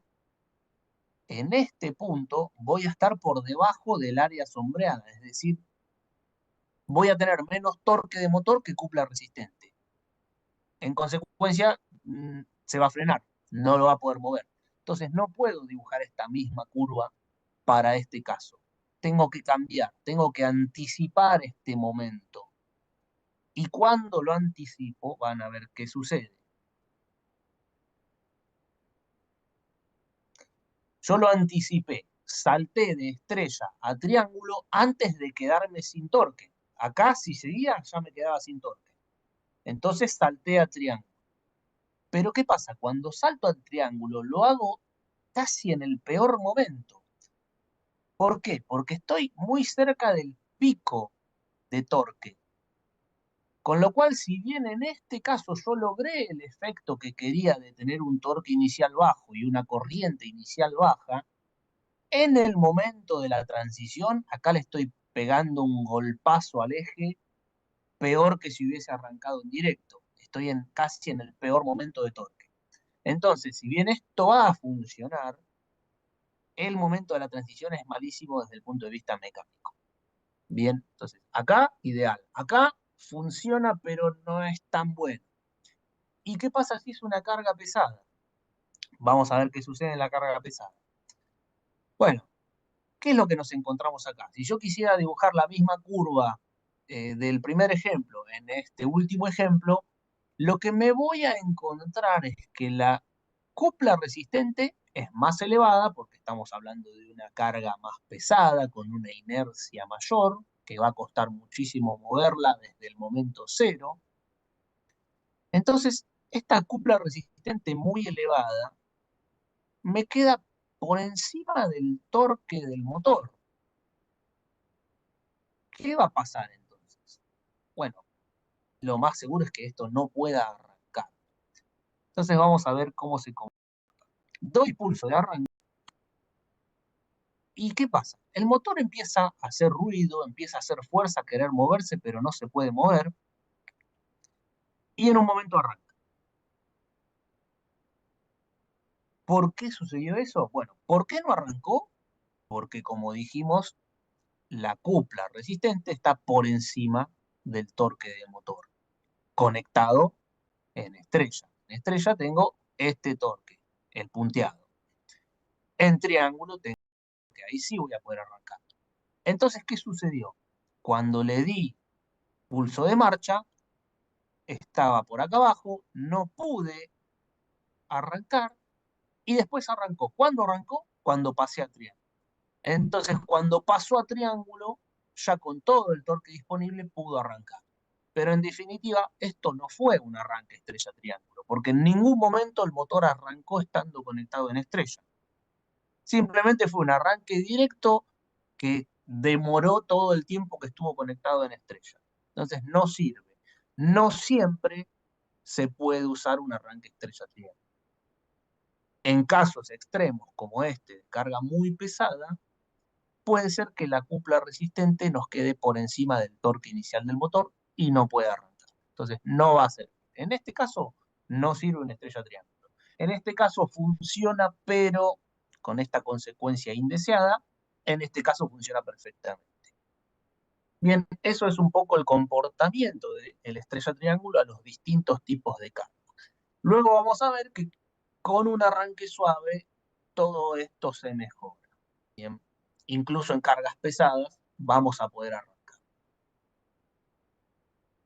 en este punto voy a estar por debajo del área sombreada, es decir, voy a tener menos torque de motor que cupla resistente. En consecuencia, se va a frenar, no lo va a poder mover. Entonces no puedo dibujar esta misma curva para este caso. Tengo que cambiar, tengo que anticipar este momento. Y cuando lo anticipo, van a ver qué sucede. Yo lo anticipé, salté de estrella a triángulo antes de quedarme sin torque. Acá, si seguía, ya me quedaba sin torque. Entonces salté a triángulo. Pero ¿qué pasa? Cuando salto al triángulo, lo hago casi en el peor momento. ¿Por qué? Porque estoy muy cerca del pico de torque. Con lo cual, si bien en este caso yo logré el efecto que quería de tener un torque inicial bajo y una corriente inicial baja, en el momento de la transición, acá le estoy pegando un golpazo al eje, peor que si hubiese arrancado en directo. Estoy casi en el peor momento de torque. Entonces, si bien esto va a funcionar, el momento de la transición es malísimo desde el punto de vista mecánico. Bien, entonces, acá, ideal. Acá funciona, pero no es tan bueno. ¿Y qué pasa si es una carga pesada? Vamos a ver qué sucede en la carga pesada. Bueno, ¿qué es lo que nos encontramos acá? Si yo quisiera dibujar la misma curva del primer ejemplo en este último ejemplo, lo que me voy a encontrar es que la copla resistente es más elevada porque estamos hablando de una carga más pesada, con una inercia mayor, que va a costar muchísimo moverla desde el momento cero. Entonces, esta copla resistente muy elevada me queda por encima del torque del motor. ¿Qué va a pasar entonces? Bueno, lo más seguro es que esto no pueda arrancar. Entonces vamos a ver cómo se comporta. Doy pulso de arranque. ¿Y qué pasa? El motor empieza a hacer ruido, empieza a hacer fuerza, a querer moverse, pero no se puede mover. Y en un momento arranca. ¿Por qué sucedió eso? Bueno, ¿por qué no arrancó? Porque como dijimos, la cupla resistente está por encima del torque del motor, conectado en estrella. En estrella tengo este torque, el punteado. En triángulo tengo que ahí sí voy a poder arrancar. Entonces, ¿qué sucedió? Cuando le di pulso de marcha, estaba por acá abajo, no pude arrancar y después arrancó. ¿Cuándo arrancó? Cuando pasé a triángulo. Entonces, cuando pasó a triángulo, ya con todo el torque disponible pudo arrancar. Pero en definitiva, esto no fue un arranque estrella-triángulo, porque en ningún momento el motor arrancó estando conectado en estrella. Simplemente fue un arranque directo que demoró todo el tiempo que estuvo conectado en estrella. Entonces no sirve. No siempre se puede usar un arranque estrella-triángulo. En casos extremos como este, de carga muy pesada, puede ser que la cupla resistente nos quede por encima del torque inicial del motor y no pueda arrancar. Entonces no va a ser. En este caso no sirve una estrella-triángulo. En este caso funciona, pero con esta consecuencia indeseada, en este caso funciona perfectamente. Bien, eso es un poco el comportamiento del estrella-triángulo a los distintos tipos de carga. Luego vamos a ver que con un arranque suave todo esto se mejora. Bien, incluso en cargas pesadas vamos a poder arrancar.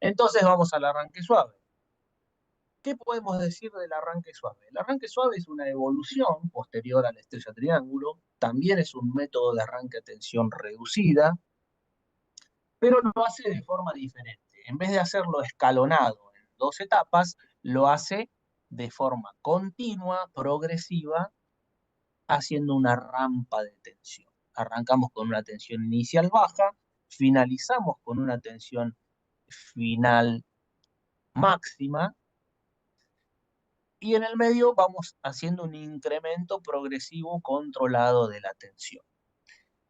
Entonces vamos al arranque suave. ¿Qué podemos decir del arranque suave? El arranque suave es una evolución posterior a la estrella triángulo, también es un método de arranque a tensión reducida, pero lo hace de forma diferente. En vez de hacerlo escalonado en dos etapas, lo hace de forma continua, progresiva, haciendo una rampa de tensión. Arrancamos con una tensión inicial baja, finalizamos con una tensión final máxima y en el medio vamos haciendo un incremento progresivo controlado de la tensión.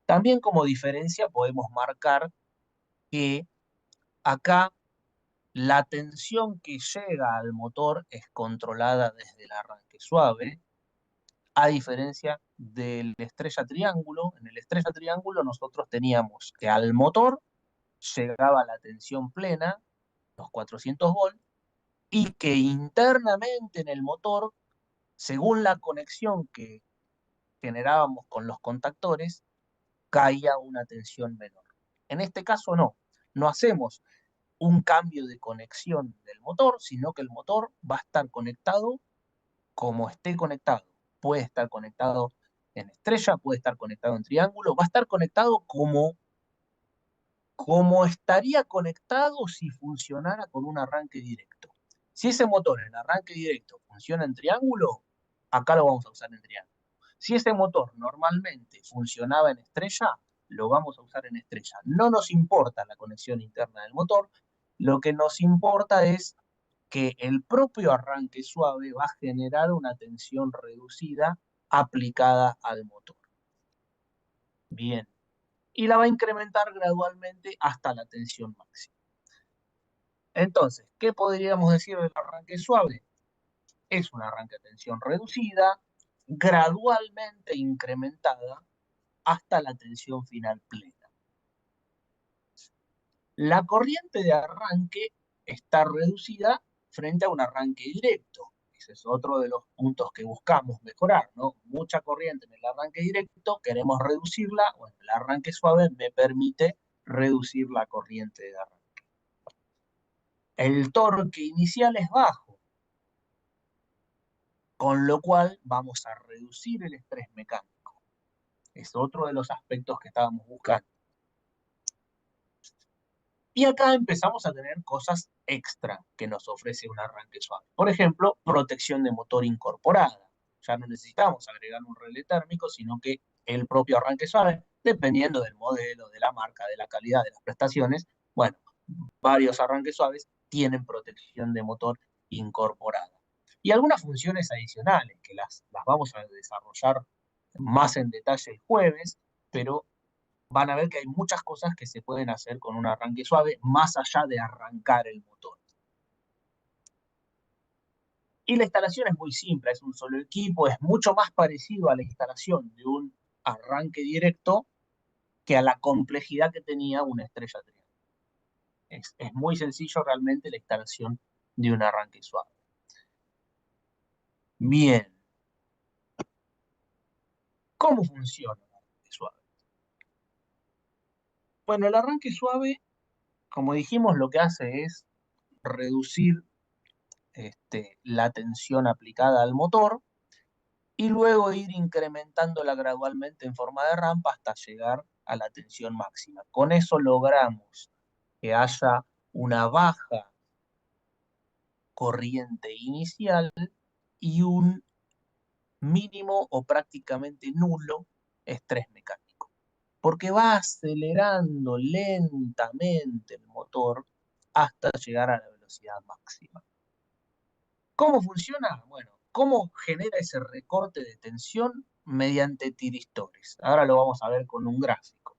También como diferencia podemos marcar que acá la tensión que llega al motor es controlada desde el arranque suave, a diferencia del estrella triángulo. En el estrella triángulo nosotros teníamos que al motor llegaba la tensión plena, los 400 volts, y que internamente en el motor, según la conexión que generábamos con los contactores, caía una tensión menor. En este caso no hacemos un cambio de conexión del motor, sino que el motor va a estar conectado como esté conectado. Puede estar conectado en estrella, puede estar conectado en triángulo, va a estar conectado como estaría conectado si funcionara con un arranque directo. Si ese motor en arranque directo funciona en triángulo, acá lo vamos a usar en triángulo. Si ese motor normalmente funcionaba en estrella, lo vamos a usar en estrella. No nos importa la conexión interna del motor, lo que nos importa es que el propio arranque suave va a generar una tensión reducida aplicada al motor. Bien, y la va a incrementar gradualmente hasta la tensión máxima. Entonces, ¿qué podríamos decir del arranque suave? Es un arranque a tensión reducida, gradualmente incrementada hasta la tensión final plena. La corriente de arranque está reducida frente a un arranque directo. Ese es otro de los puntos que buscamos mejorar, ¿no? Mucha corriente en el arranque directo, queremos reducirla. Bueno, el arranque suave me permite reducir la corriente de arranque. El torque inicial es bajo, con lo cual vamos a reducir el estrés mecánico. Es otro de los aspectos que estábamos buscando. Y acá empezamos a tener cosas extra que nos ofrece un arranque suave. Por ejemplo, protección de motor incorporada. Ya no necesitamos agregar un relé térmico, sino que el propio arranque suave, dependiendo del modelo, de la marca, de la calidad, de las prestaciones, bueno, varios arranques suaves tienen protección de motor incorporada. Y algunas funciones adicionales que las vamos a desarrollar más en detalle el jueves, pero van a ver que hay muchas cosas que se pueden hacer con un arranque suave, más allá de arrancar el motor. Y la instalación es muy simple, es un solo equipo, es mucho más parecido a la instalación de un arranque directo que a la complejidad que tenía una estrella triangular. Es muy sencillo realmente la instalación de un arranque suave. Bien, ¿cómo funciona el arranque suave? Bueno, el arranque suave, como dijimos, lo que hace es reducir la tensión aplicada al motor y luego ir incrementándola gradualmente en forma de rampa hasta llegar a la tensión máxima. Con eso logramos que haya una baja corriente inicial y un mínimo o prácticamente nulo estrés mecánico, porque va acelerando lentamente el motor hasta llegar a la velocidad máxima. ¿Cómo funciona? Bueno, ¿cómo genera ese recorte de tensión? Mediante tiristores. Ahora lo vamos a ver con un gráfico.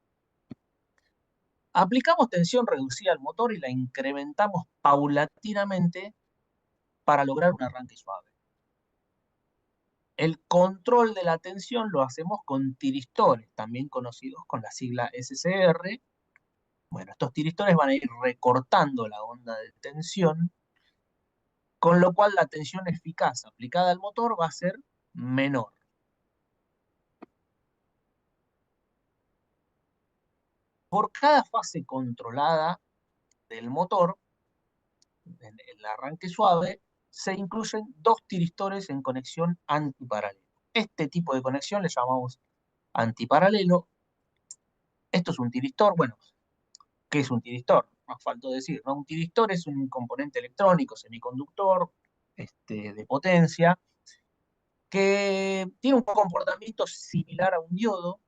Aplicamos tensión reducida al motor y la incrementamos paulatinamente para lograr un arranque suave. El control de la tensión lo hacemos con tiristores, también conocidos con la sigla SCR. Bueno, estos tiristores van a ir recortando la onda de tensión, con lo cual la tensión eficaz aplicada al motor va a ser menor. Por cada fase controlada del motor, en el arranque suave, se incluyen dos tiristores en conexión antiparalelo. Este tipo de conexión le llamamos antiparalelo. Esto es un tiristor. Bueno, ¿qué es un tiristor? Más faltó decir, ¿no? Un tiristor es un componente electrónico, semiconductor, de potencia, que tiene un comportamiento similar a un diodo.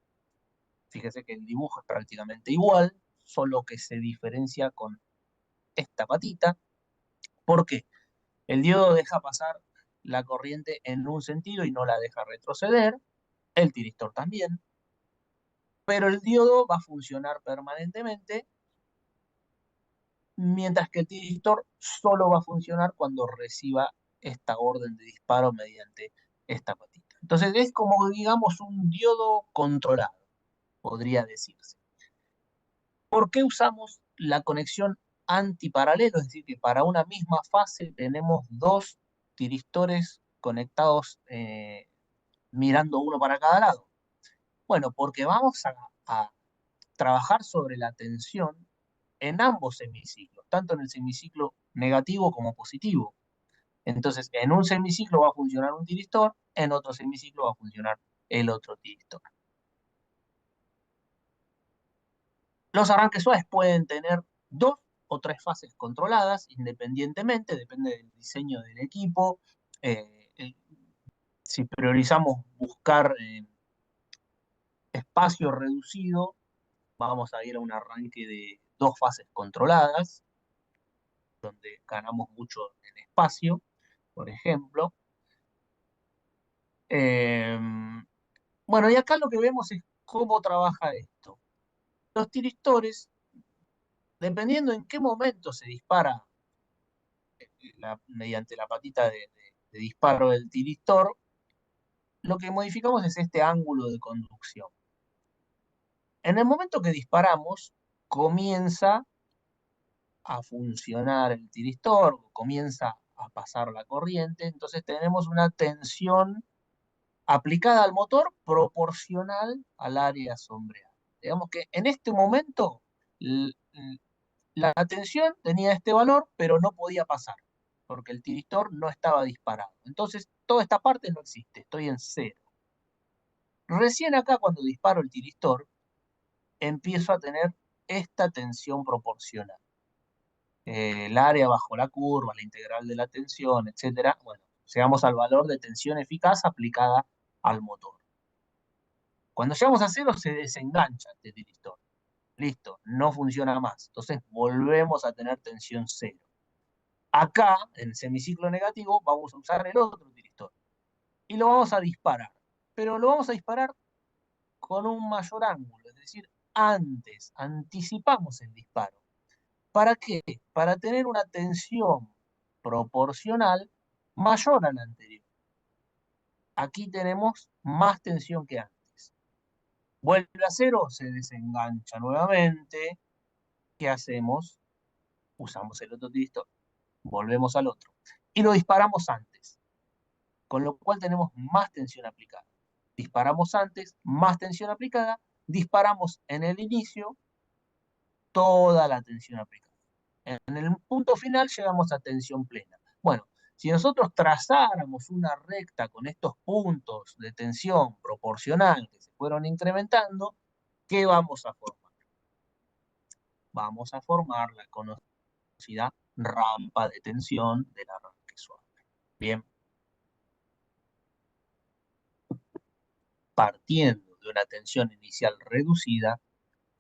Fíjese que el dibujo es prácticamente igual, solo que se diferencia con esta patita. ¿Por qué? El diodo deja pasar la corriente en un sentido y no la deja retroceder, el tiristor también, pero el diodo va a funcionar permanentemente, mientras que el tiristor solo va a funcionar cuando reciba esta orden de disparo mediante esta patita. Entonces es como, digamos, un diodo controlado, podría decirse. ¿Por qué usamos la conexión antiparalelo? Es decir, que para una misma fase tenemos dos tiristores conectados, mirando uno para cada lado. Bueno, porque vamos a trabajar sobre la tensión en ambos semiciclos, tanto en el semiciclo negativo como positivo. Entonces, en un semiciclo va a funcionar un tiristor, en otro semiciclo va a funcionar el otro tiristor. Los arranques suaves pueden tener dos o tres fases controladas independientemente, depende del diseño del equipo. Si priorizamos buscar espacio reducido, vamos a ir a un arranque de dos fases controladas, donde ganamos mucho en espacio, por ejemplo. Eh, bueno, y acá lo que vemos es cómo trabaja esto. Los tiristores, dependiendo en qué momento se dispara mediante la patita de disparo del tiristor, lo que modificamos es este ángulo de conducción. En el momento que disparamos, comienza a funcionar el tiristor, comienza a pasar la corriente, entonces tenemos una tensión aplicada al motor proporcional al área sombreada. Digamos que en este momento la tensión tenía este valor, pero no podía pasar, porque el tiristor no estaba disparado. Entonces, toda esta parte no existe, estoy en cero. Recién acá, cuando disparo el tiristor, empiezo a tener esta tensión proporcional. El área bajo la curva, la integral de la tensión, etcétera. Bueno, llegamos al valor de tensión eficaz aplicada al motor. Cuando llegamos a cero, se desengancha este tiristor. Listo, no funciona más. Entonces volvemos a tener tensión cero. Acá, en el semiciclo negativo, vamos a usar el otro tiristor. Y lo vamos a disparar. Pero lo vamos a disparar con un mayor ángulo. Es decir, antes, anticipamos el disparo. ¿Para qué? Para tener una tensión proporcional mayor a la anterior. Aquí tenemos más tensión que antes. Vuelve a cero, se desengancha nuevamente. ¿Qué hacemos? Usamos el otro tiristor. Volvemos al otro. Y lo disparamos antes, con lo cual tenemos más tensión aplicada. Disparamos antes, más tensión aplicada. Disparamos en el inicio, toda la tensión aplicada. En el punto final llegamos a tensión plena. Bueno, si nosotros trazáramos una recta con estos puntos de tensión proporcional que se fueron incrementando, ¿qué vamos a formar? Vamos a formar la conocida rampa de tensión del arranque suave. Bien, partiendo de una tensión inicial reducida,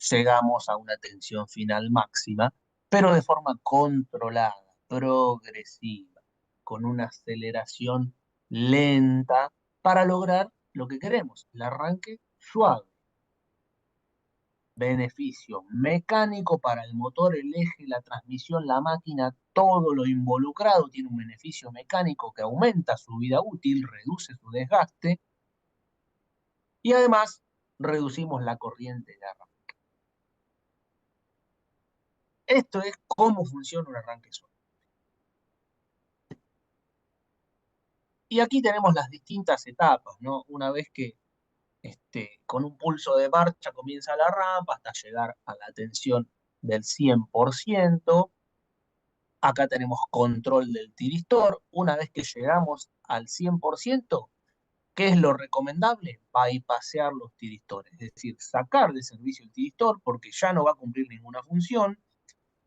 llegamos a una tensión final máxima, pero de forma controlada, progresiva, con una aceleración lenta para lograr lo que queremos, el arranque suave. Beneficio mecánico para el motor, el eje, la transmisión, la máquina, todo lo involucrado tiene un beneficio mecánico que aumenta su vida útil, reduce su desgaste y además reducimos la corriente de arranque. Esto es cómo funciona un arranque suave. Y aquí tenemos las distintas etapas, ¿no? Una vez que con un pulso de marcha comienza la rampa hasta llegar a la tensión del 100%. Acá tenemos control del tiristor. Una vez que llegamos al 100%, ¿qué es lo recomendable? Bypassear los tiristores, es decir, sacar de servicio el tiristor porque ya no va a cumplir ninguna función,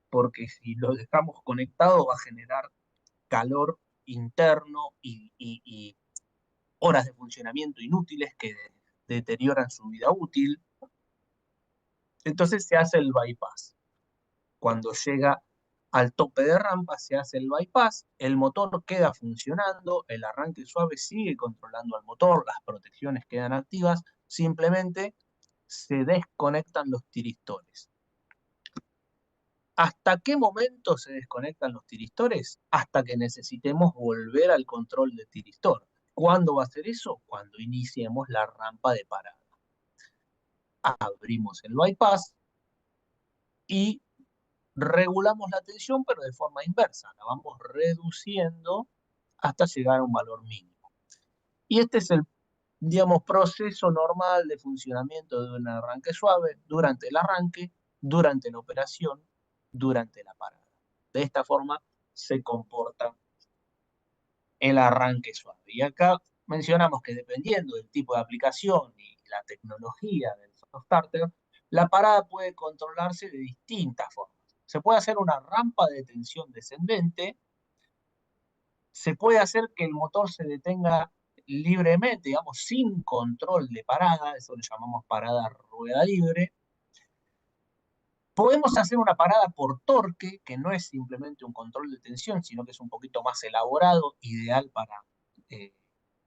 porque si lo dejamos conectado va a generar calor interno y horas de funcionamiento inútiles que deterioran su vida útil. Entonces se hace el bypass. Cuando llega al tope de rampa se hace el bypass, el motor queda funcionando, el arranque suave sigue controlando al motor, las protecciones quedan activas, simplemente se desconectan los tiristores. ¿Hasta qué momento se desconectan los tiristores? Hasta que necesitemos volver al control de tiristor. ¿Cuándo va a ser eso? Cuando iniciemos la rampa de parada. Abrimos el bypass y regulamos la tensión, pero de forma inversa. La vamos reduciendo hasta llegar a un valor mínimo. Y este es el, digamos, proceso normal de funcionamiento de un arranque suave durante el arranque, durante la operación, durante la parada. De esta forma se comporta el arranque suave. Y acá mencionamos que dependiendo del tipo de aplicación y la tecnología del soft starter, la parada puede controlarse de distintas formas. Se puede hacer una rampa de tensión descendente, se puede hacer que el motor se detenga libremente, digamos, sin control de parada, eso le llamamos parada rueda libre. Podemos hacer una parada por torque, que no es simplemente un control de tensión, sino que es un poquito más elaborado, ideal para eh,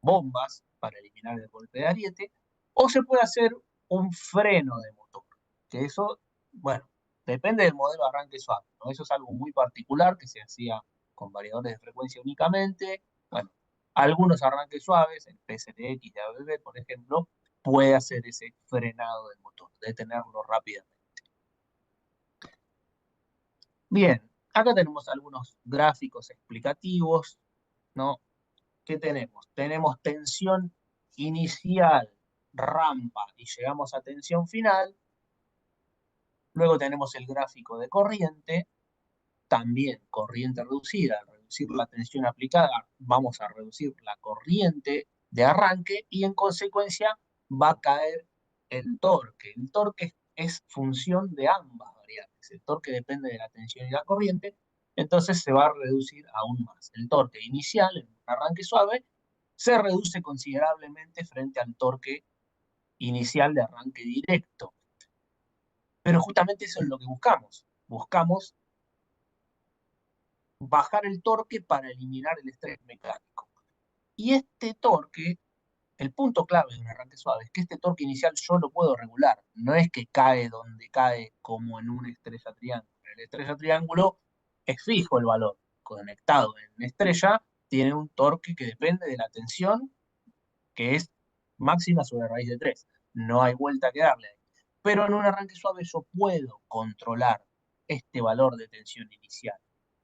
bombas, para eliminar el golpe de ariete, o se puede hacer un freno de motor, que eso, bueno, depende del modelo de arranque suave, ¿no? Eso es algo muy particular que se hacía con variadores de frecuencia únicamente. Bueno, Algunos arranques suaves, el PSLX de ABB, por ejemplo, puede hacer ese frenado del motor, detenerlo rápidamente. Bien, acá tenemos algunos gráficos explicativos, ¿no? ¿Qué tenemos? Tenemos tensión inicial, rampa, y llegamos a tensión final. Luego tenemos el gráfico de corriente, también corriente reducida. Al reducir la tensión aplicada, vamos a reducir la corriente de arranque y en consecuencia va a caer el torque. El torque es función de ambas variables. El torque depende de la tensión y la corriente, entonces se va a reducir aún más. El torque inicial en un arranque suave se reduce considerablemente frente al torque inicial de arranque directo. Pero justamente eso es lo que buscamos. Buscamos bajar el torque para eliminar el estrés mecánico. Y este torque, el punto clave de un arranque suave, es que este torque inicial yo lo puedo regular. No es que cae donde cae como en una estrella triángulo. En la estrella triángulo es fijo el valor. Conectado en estrella, tiene un torque que depende de la tensión, que es máxima sobre raíz de 3. No hay vuelta que darle ahí. Pero en un arranque suave yo puedo controlar este valor de tensión inicial.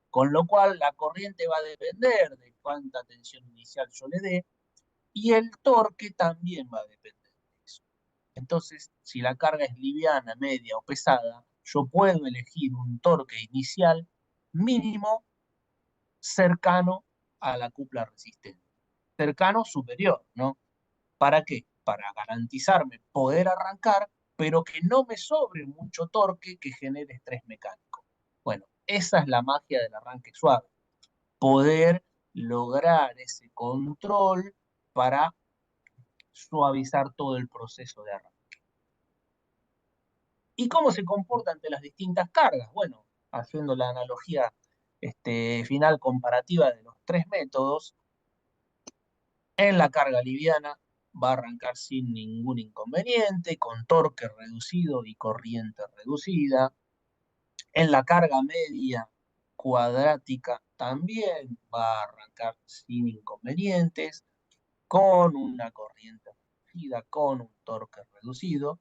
Con lo cual la corriente va a depender de cuánta tensión inicial yo le dé y el torque también va a depender de eso. Entonces, si la carga es liviana, media o pesada, yo puedo elegir un torque inicial mínimo cercano a la cupla resistente. Cercano superior, ¿no? ¿Para qué? Para garantizarme poder arrancar, pero que no me sobre mucho torque que genere estrés mecánico. Bueno, esa es la magia del arranque suave. Poder lograr ese control para suavizar todo el proceso de arranque. ¿Y cómo se comporta ante las distintas cargas? Bueno, haciendo la analogía final comparativa de los tres métodos, en la carga liviana va a arrancar sin ningún inconveniente, con torque reducido y corriente reducida. En la carga media cuadrática también va a arrancar sin inconvenientes, con una corriente reducida, con un torque reducido.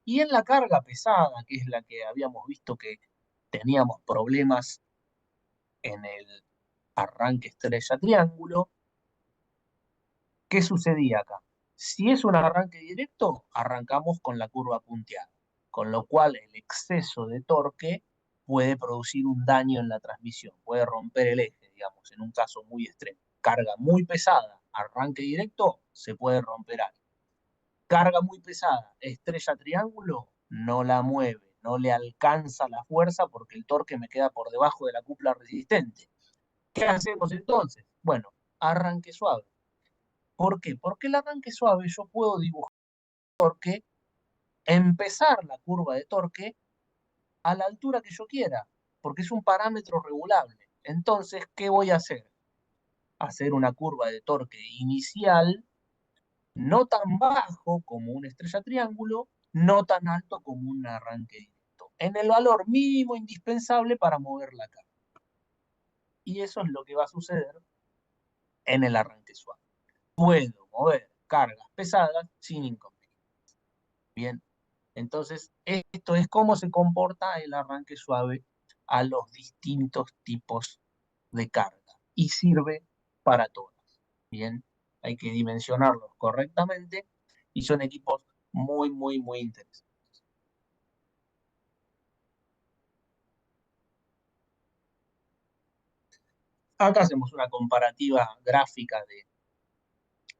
Y en la carga pesada, que es la que habíamos visto que teníamos problemas en el arranque estrella triángulo, ¿qué sucedía acá? Si es un arranque directo, arrancamos con la curva punteada, con lo cual el exceso de torque puede producir un daño en la transmisión, puede romper el eje, digamos, en un caso muy extremo. Carga muy pesada, arranque directo, se puede romper algo. Carga muy pesada, estrella triángulo, no la mueve, no le alcanza la fuerza porque el torque me queda por debajo de la cupla resistente. ¿Qué hacemos entonces? Bueno, arranque suave. ¿Por qué? Porque el arranque suave yo puedo dibujar torque, empezar la curva de torque a la altura que yo quiera, porque es un parámetro regulable. Entonces, ¿qué voy a hacer? Hacer una curva de torque inicial no tan bajo como una estrella triángulo, no tan alto como un arranque directo, en el valor mínimo indispensable para mover la carga. Y eso es lo que va a suceder en el arranque suave. Puedo mover cargas pesadas sin inconveniente. Bien, entonces esto es cómo se comporta el arranque suave a los distintos tipos de carga y sirve para todas. Bien, hay que dimensionarlos correctamente y son equipos muy interesantes. Acá hacemos una comparativa gráfica de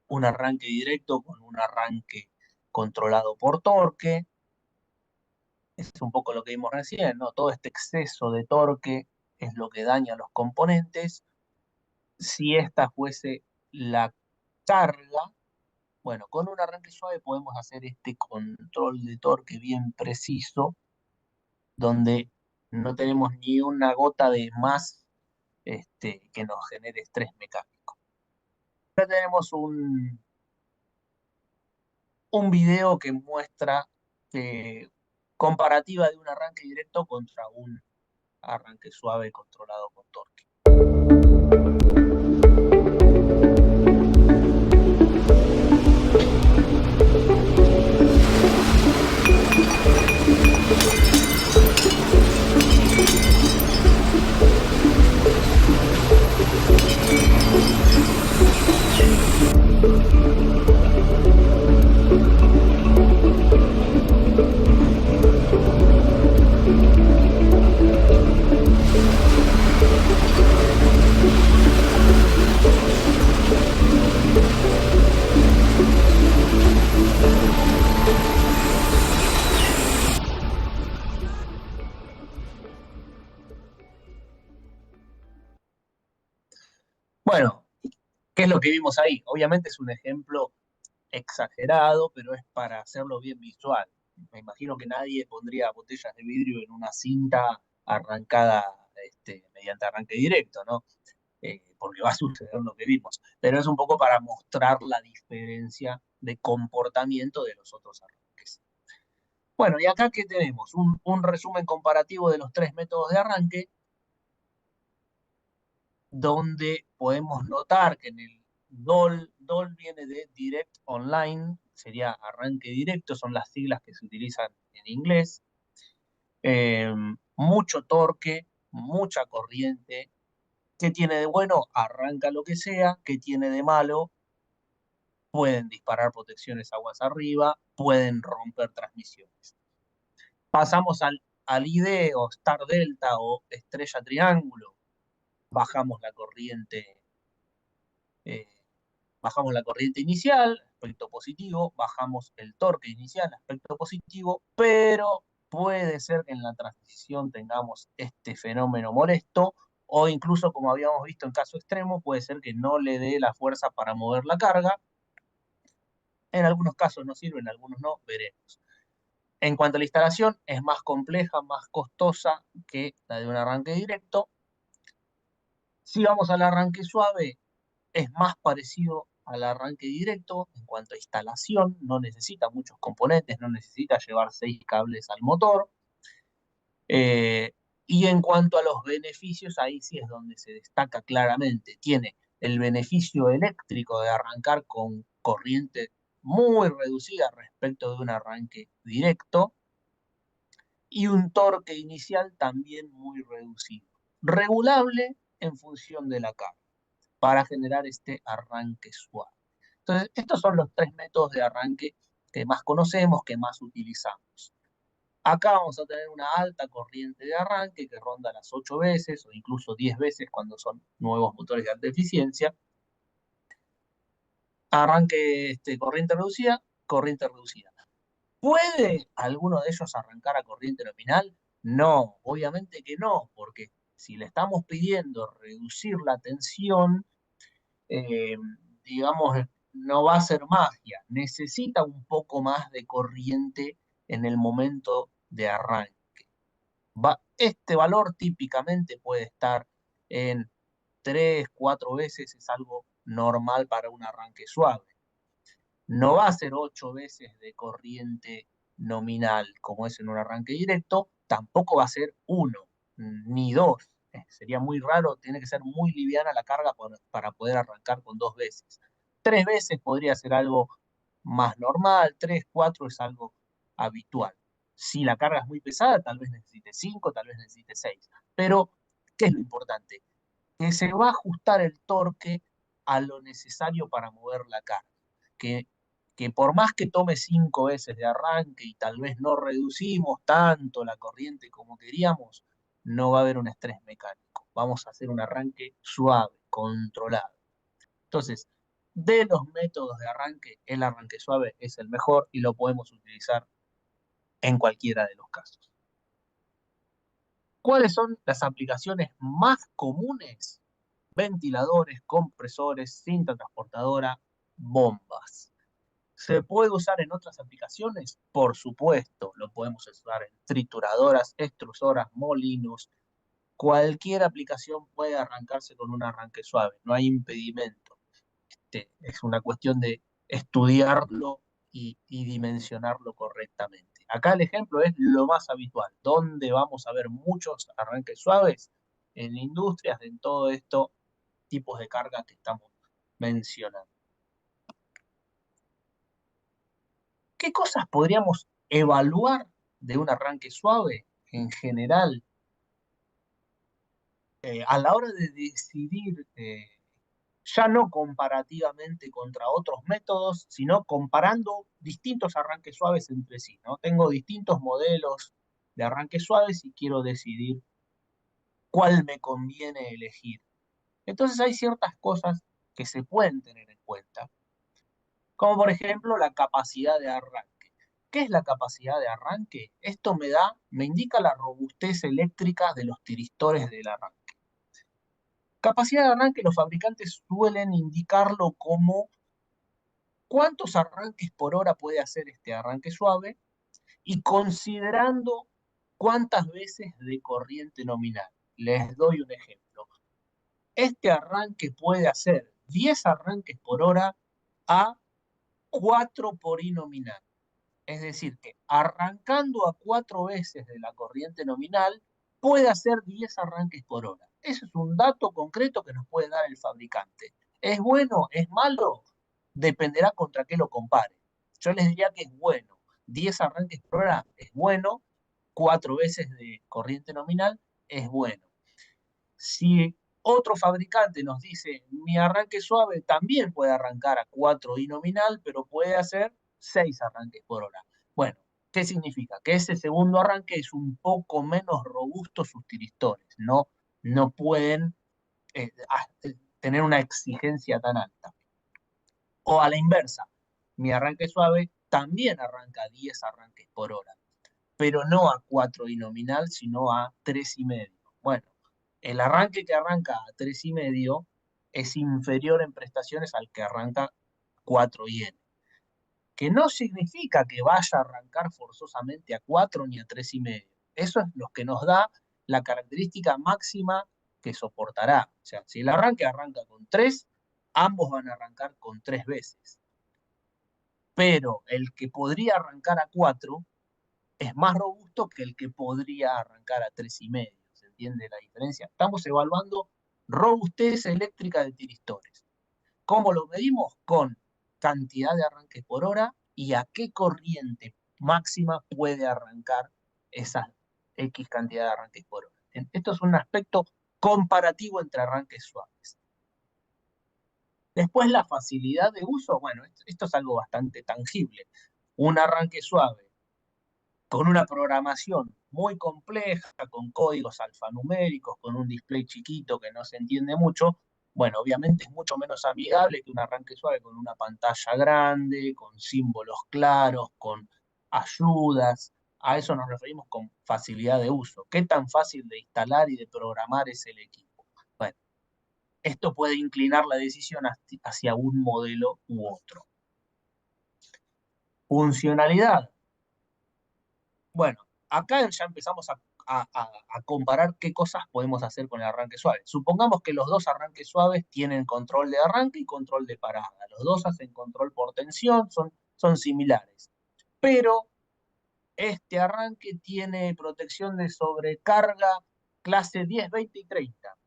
un arranque directo con un arranque controlado por torque. Es un poco lo que vimos recién, ¿no? Todo este exceso de torque es lo que daña a los componentes. Si esta fuese la carga, bueno, con un arranque suave podemos hacer este control de torque bien preciso, donde no tenemos ni una gota de más que nos genere estrés mecánico. Acá tenemos un video que muestra comparativa de un arranque directo contra un arranque suave controlado con torque. ¿Qué es lo que vimos ahí? Obviamente es un ejemplo exagerado, pero es para hacerlo bien visual. Me imagino que nadie pondría botellas de vidrio en una cinta arrancada mediante arranque directo, ¿no? Porque va a suceder lo que vimos. Pero es un poco para mostrar la diferencia de comportamiento de los otros arranques. Bueno, y acá ¿qué tenemos? Un resumen comparativo de los tres métodos de arranque, donde podemos notar que en el DOL viene de Direct Online, sería arranque directo, son las siglas que se utilizan en inglés. Eh, Mucho torque, mucha corriente. ¿Qué tiene de bueno? Arranca lo que sea. ¿Qué tiene de malo? Pueden disparar protecciones aguas arriba, pueden romper transmisiones. Pasamos al ID o Star Delta o Estrella Triángulo, bajamos la corriente eh, bajamos la corriente inicial, aspecto positivo, bajamos el torque inicial, aspecto positivo, pero puede ser que en la transición tengamos este fenómeno molesto, o incluso, como habíamos visto en caso extremo, puede ser que no le dé la fuerza para mover la carga. En algunos casos no sirve, en algunos no, veremos. En cuanto a la instalación, es más compleja, más costosa que la de un arranque directo. Si vamos al arranque suave, es más parecido al arranque directo en cuanto a instalación, no necesita muchos componentes, no necesita llevar 6 cables al motor. Eh, y en cuanto a los beneficios, ahí sí es donde se destaca claramente. Tiene el beneficio eléctrico de arrancar con corriente muy reducida respecto de un arranque directo y un torque inicial también muy reducido, regulable en función de la carga, para generar este arranque suave. Entonces, estos son los tres métodos de arranque que más conocemos, que más utilizamos. Acá vamos a tener una alta corriente de arranque que ronda las 8 veces o incluso 10 veces cuando son nuevos motores de alta eficiencia. Arranque corriente reducida, corriente reducida. ¿Puede alguno de ellos arrancar a corriente nominal? No, obviamente que no, porque si le estamos pidiendo reducir la tensión, eh, digamos, no va a ser magia, necesita un poco más de corriente en el momento de arranque. Este valor típicamente puede estar en 3, 4 veces, es algo normal para un arranque suave. No va a ser 8 veces de corriente nominal como es en un arranque directo, tampoco va a ser 1 ni 2. Sería muy raro, tiene que ser muy liviana la carga para poder arrancar con 2 veces. 3 veces podría ser algo más normal, 3, 4 es algo habitual. Si la carga es muy pesada, tal vez necesite 5, tal vez necesite 6. Pero, ¿qué es lo importante? Que se va a ajustar el torque a lo necesario para mover la carga. Que, que por más que tome 5 veces de arranque y tal vez no reducimos tanto la corriente como queríamos, no va a haber un estrés mecánico. Vamos a hacer un arranque suave, controlado. Entonces, de los métodos de arranque, el arranque suave es el mejor y lo podemos utilizar en cualquiera de los casos. ¿Cuáles son las aplicaciones más comunes? Ventiladores, compresores, cinta transportadora, bombas. ¿Se puede usar en otras aplicaciones? Por supuesto, lo podemos usar en trituradoras, extrusoras, molinos. Cualquier aplicación puede arrancarse con un arranque suave, no hay impedimento. Es una cuestión de estudiarlo y dimensionarlo correctamente. Acá el ejemplo es lo más habitual, donde vamos a ver muchos arranques suaves en industrias, en todo esto, tipos de carga que estamos mencionando. ¿Qué cosas podríamos evaluar de un arranque suave en general a la hora de decidir, ya no comparativamente contra otros métodos, sino comparando distintos arranques suaves entre sí, ¿no? Tengo distintos modelos de arranques suaves y quiero decidir cuál me conviene elegir. Entonces hay ciertas cosas que se pueden tener en cuenta, como por ejemplo la capacidad de arranque. ¿Qué es la capacidad de arranque? Esto me indica la robustez eléctrica de los tiristores del arranque. Capacidad de arranque, los fabricantes suelen indicarlo como cuántos arranques por hora puede hacer este arranque suave y considerando cuántas veces de corriente nominal. Les doy un ejemplo. Este arranque puede hacer 10 arranques por hora a 4 por I nominal. Es decir, que arrancando a 4 veces de la corriente nominal, puede hacer 10 arranques por hora. Ese es un dato concreto que nos puede dar el fabricante. ¿Es bueno? ¿Es malo? Dependerá contra qué lo compare. Yo les diría que es bueno. 10 arranques por hora es bueno, 4 veces de corriente nominal es bueno. Si otro fabricante nos dice, mi arranque suave también puede arrancar a 4 I nominal, pero puede hacer 6 arranques por hora. Bueno, ¿qué significa? Que ese segundo arranque es un poco menos robusto sus tiristores, no pueden tener una exigencia tan alta. O a la inversa, mi arranque suave también arranca 10 arranques por hora, pero no a 4 I nominal, sino a 3,5. Bueno, el arranque que arranca a 3,5 es inferior en prestaciones al que arranca 4 IN, que no significa que vaya a arrancar forzosamente a 4 ni a 3,5. Eso es lo que nos da la característica máxima que soportará. O sea, si el arranque arranca con 3, ambos van a arrancar con 3 veces. Pero el que podría arrancar a 4 es más robusto que el que podría arrancar a 3,5. ¿Se entiende la diferencia? Estamos evaluando robustez eléctrica de tiristores. ¿Cómo lo medimos? Con cantidad de arranques por hora y a qué corriente máxima puede arrancar esa X cantidad de arranques por hora. Esto es un aspecto comparativo entre arranques suaves. Después la facilidad de uso, bueno, esto es algo bastante tangible. Un arranque suave con una programación muy compleja, con códigos alfanuméricos, con un display chiquito que no se entiende mucho, bueno, obviamente es mucho menos amigable que un arranque suave con una pantalla grande, con símbolos claros, con ayudas. A eso nos referimos con facilidad de uso. ¿Qué tan fácil de instalar y de programar es el equipo? Bueno, esto puede inclinar la decisión hacia un modelo u otro. Funcionalidad. Bueno, acá ya empezamos a comparar qué cosas podemos hacer con el arranque suave. Supongamos que los dos arranques suaves tienen control de arranque y control de parada. Los dos hacen control por tensión, son similares. Pero este arranque tiene protección de sobrecarga clase 10, 20 y 30.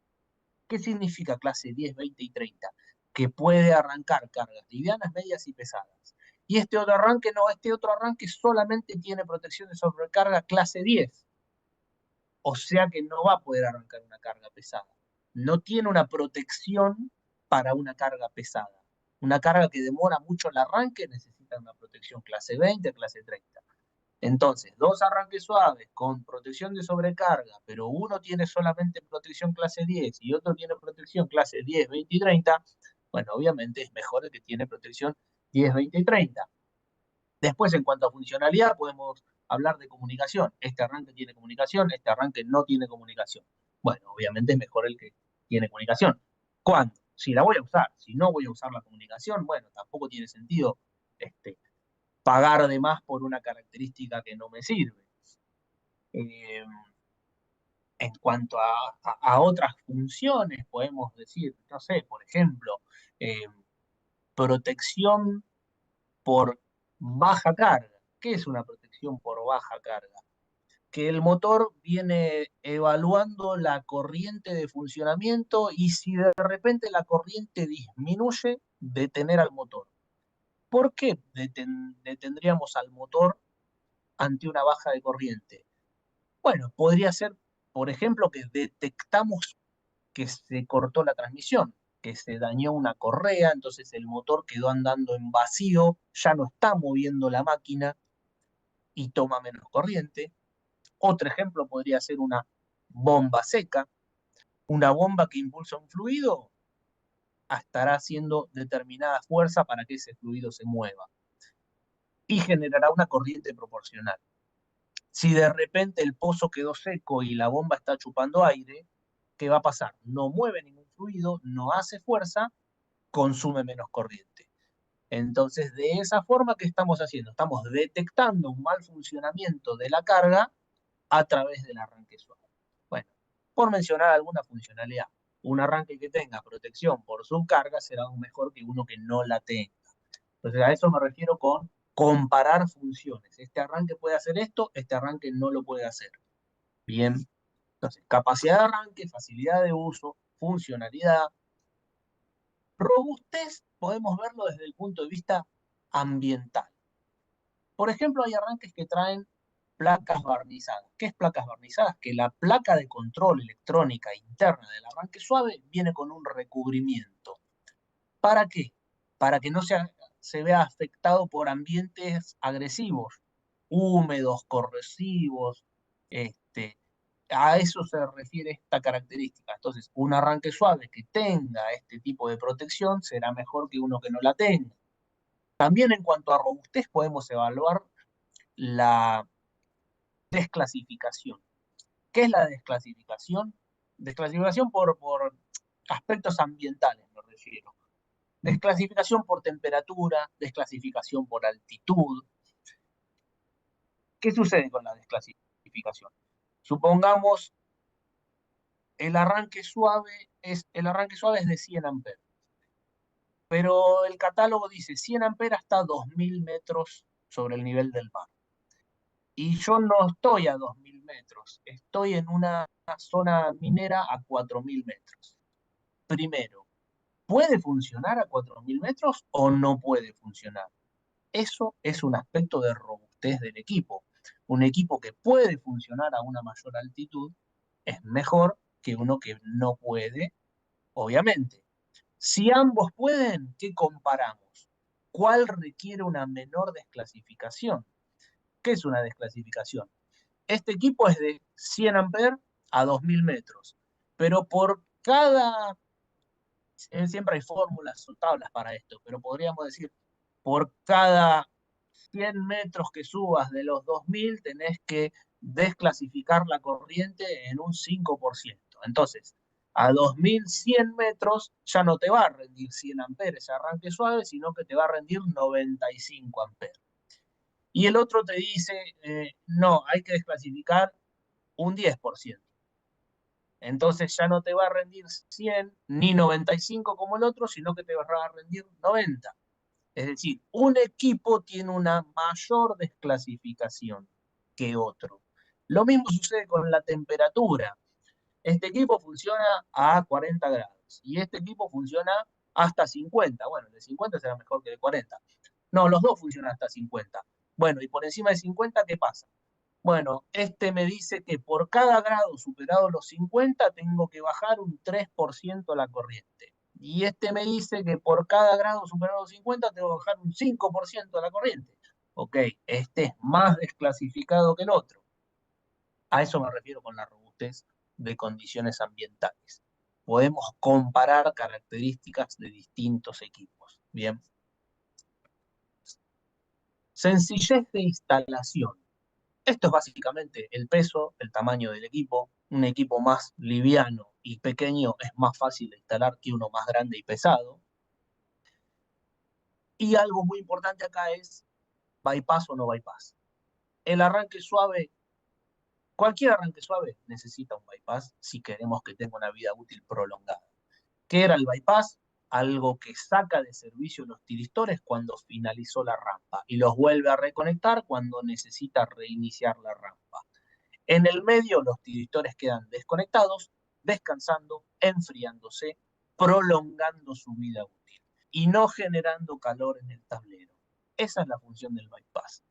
¿Qué significa clase 10, 20 y 30? Que puede arrancar cargas livianas, medias y pesadas. Y este otro arranque no, este otro arranque solamente tiene protección de sobrecarga clase 10. O sea que no va a poder arrancar una carga pesada. No tiene una protección para una carga pesada. Una carga que demora mucho el arranque necesita una protección clase 20, clase 30. Entonces, dos arranques suaves con protección de sobrecarga, pero uno tiene solamente protección clase 10 y otro tiene protección clase 10, 20 y 30, bueno, obviamente es mejor el que tiene protección 10, 20 y 30. Después, en cuanto a funcionalidad, podemos hablar de comunicación. Este arranque tiene comunicación, este arranque no tiene comunicación. Bueno, obviamente es mejor el que tiene comunicación. ¿Cuándo? Si la voy a usar. Si no voy a usar la comunicación, bueno, tampoco tiene sentido pagar de más por una característica que no me sirve. Eh, en cuanto a otras funciones, podemos decir, no sé, por ejemplo, eh, protección por baja carga. ¿Qué es una protección por baja carga? Que el motor viene evaluando la corriente de funcionamiento y si de repente la corriente disminuye, detener al motor. ¿Por qué detendríamos al motor ante una baja de corriente? Bueno, podría ser, por ejemplo, que detectamos que se cortó la transmisión, que se dañó una correa, entonces el motor quedó andando en vacío, ya no está moviendo la máquina y toma menos corriente. Otro ejemplo podría ser una bomba seca. Una bomba que impulsa un fluido estará haciendo determinada fuerza para que ese fluido se mueva y generará una corriente proporcional. Si de repente el pozo quedó seco y la bomba está chupando aire, ¿qué va a pasar? No mueve ningún fluido, no hace fuerza, consume menos corriente. Entonces, de esa forma, ¿qué estamos haciendo? Estamos detectando un mal funcionamiento de la carga a través del arranque suave. Bueno, por mencionar alguna funcionalidad, un arranque que tenga protección por subcarga será aún mejor que uno que no la tenga. Entonces, a eso me refiero con comparar funciones. Este arranque puede hacer esto, este arranque no lo puede hacer. Bien, entonces, capacidad de arranque, facilidad de uso, funcionalidad. Robustez podemos verlo desde el punto de vista ambiental. Por ejemplo, hay arranques que traen placas barnizadas. ¿Qué es placas barnizadas? Que la placa de control electrónica interna del arranque suave viene con un recubrimiento. ¿Para qué? Para que no se vea afectado por ambientes agresivos, húmedos, corrosivos. Este, a eso se refiere esta característica. Entonces, un arranque suave que tenga este tipo de protección será mejor que uno que no la tenga. También en cuanto a robustez podemos evaluar la desclasificación. ¿Qué es la desclasificación? Desclasificación por aspectos ambientales, me refiero. Desclasificación por temperatura, desclasificación por altitud. ¿Qué sucede con la desclasificación? Supongamos el arranque suave es de 100 amperes, pero el catálogo dice 100 amperes hasta 2000 metros sobre el nivel del mar. Y yo no estoy a 2000 metros, estoy en una zona minera a 4000 metros. Primero, ¿puede funcionar a 4000 metros o no puede funcionar? Eso es un aspecto de robustez del equipo. Un equipo que puede funcionar a una mayor altitud es mejor que uno que no puede, obviamente. Si ambos pueden, ¿qué comparamos? ¿Cuál requiere una menor desclasificación? ¿Qué es una desclasificación? Este equipo es de 100 amperes a 2000 metros, pero siempre hay fórmulas o tablas para esto, pero podríamos decir, por cada 100 metros que subas de los 2000 tenés que desclasificar la corriente en un 5%. Entonces, a 2100 metros ya no te va a rendir 100 amperes arranque suave, sino que te va a rendir 95 amperes. Y el otro te dice, no, hay que desclasificar un 10%. Entonces ya no te va a rendir 100 ni 95 como el otro, sino que te va a rendir 90. Es decir, un equipo tiene una mayor desclasificación que otro. Lo mismo sucede con la temperatura. Este equipo funciona a 40 grados y este equipo funciona hasta 50. Bueno, el de 50 será mejor que el de 40. No, los dos funcionan hasta 50. Bueno, y por encima de 50, ¿qué pasa? Bueno, este me dice que por cada grado superado los 50 tengo que bajar un 3% la corriente. Y este me dice que por cada grado superado los 50 tengo que bajar un 5% la corriente. Ok, este es más desclasificado que el otro. A eso me refiero con la robustez de condiciones ambientales. Podemos comparar características de distintos equipos. Bien. Sencillez de instalación. Esto es básicamente el peso, el tamaño del equipo. Un equipo más liviano y pequeño es más fácil de instalar que uno más grande y pesado. Y algo muy importante acá es bypass o no bypass. El arranque suave, cualquier arranque suave necesita un bypass si queremos que tenga una vida útil prolongada. ¿Qué era el bypass? Algo que saca de servicio los tiristores cuando finalizó la rampa y los vuelve a reconectar cuando necesita reiniciar la rampa. En el medio los tiristores quedan desconectados, descansando, enfriándose, prolongando su vida útil y no generando calor en el tablero. Esa es la función del bypass.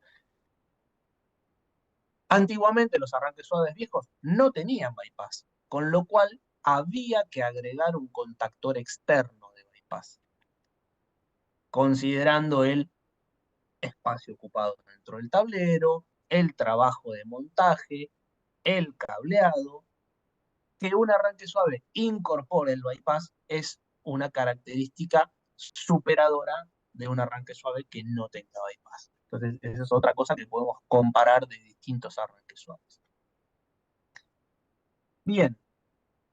Antiguamente los arranques suaves viejos no tenían bypass, con lo cual había que agregar un contactor externo de bypass, considerando el espacio ocupado dentro del tablero, el trabajo de montaje, el cableado. Que un arranque suave incorpore el bypass es una característica superadora de un arranque suave que no tenga bypass. Entonces, esa es otra cosa que podemos comparar de distintos arranques suaves. Bien,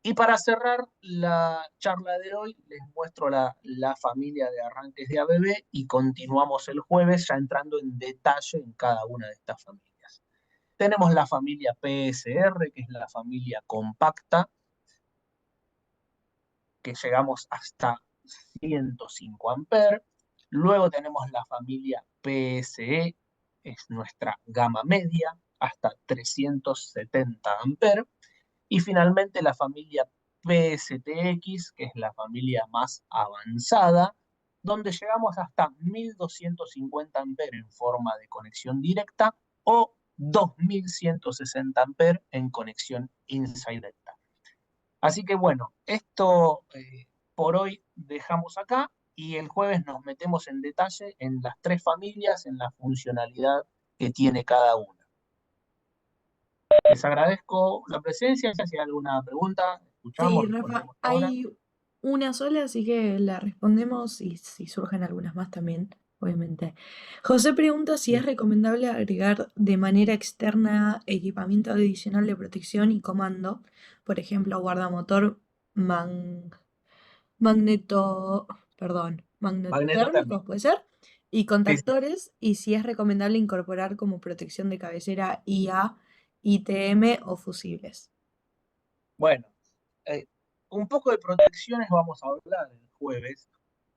Y para cerrar la charla de hoy, les muestro la familia de arranques de ABB y continuamos el jueves ya entrando en detalle en cada una de estas familias. Tenemos la familia PSR, que es la familia compacta, que llegamos hasta 105 amperes. Luego tenemos la familia PSE, es nuestra gama media, hasta 370 amperes. Y finalmente la familia PSTX, que es la familia más avanzada, donde llegamos hasta 1250 amperes en forma de conexión directa o 2160 amperes en conexión inside. Así que bueno, esto por hoy dejamos acá y el jueves nos metemos en detalle en las tres familias, en la funcionalidad que tiene cada una. Les agradezco la presencia, si hay alguna pregunta, Sí, escuchamos, Rafa, respondemos ahora. hay una sola, así que la respondemos y si surgen algunas más también, obviamente. José pregunta si es recomendable agregar de manera externa equipamiento adicional de protección y comando, por ejemplo, guardamotor, man- magneto, perdón, Magneto magnetotérmicos, térmico. puede ser, y Sí, sí. contactores, y si es recomendable incorporar como protección de cabecera IA, ITM o fusibles. Bueno, eh, un poco de protecciones vamos a hablar el jueves,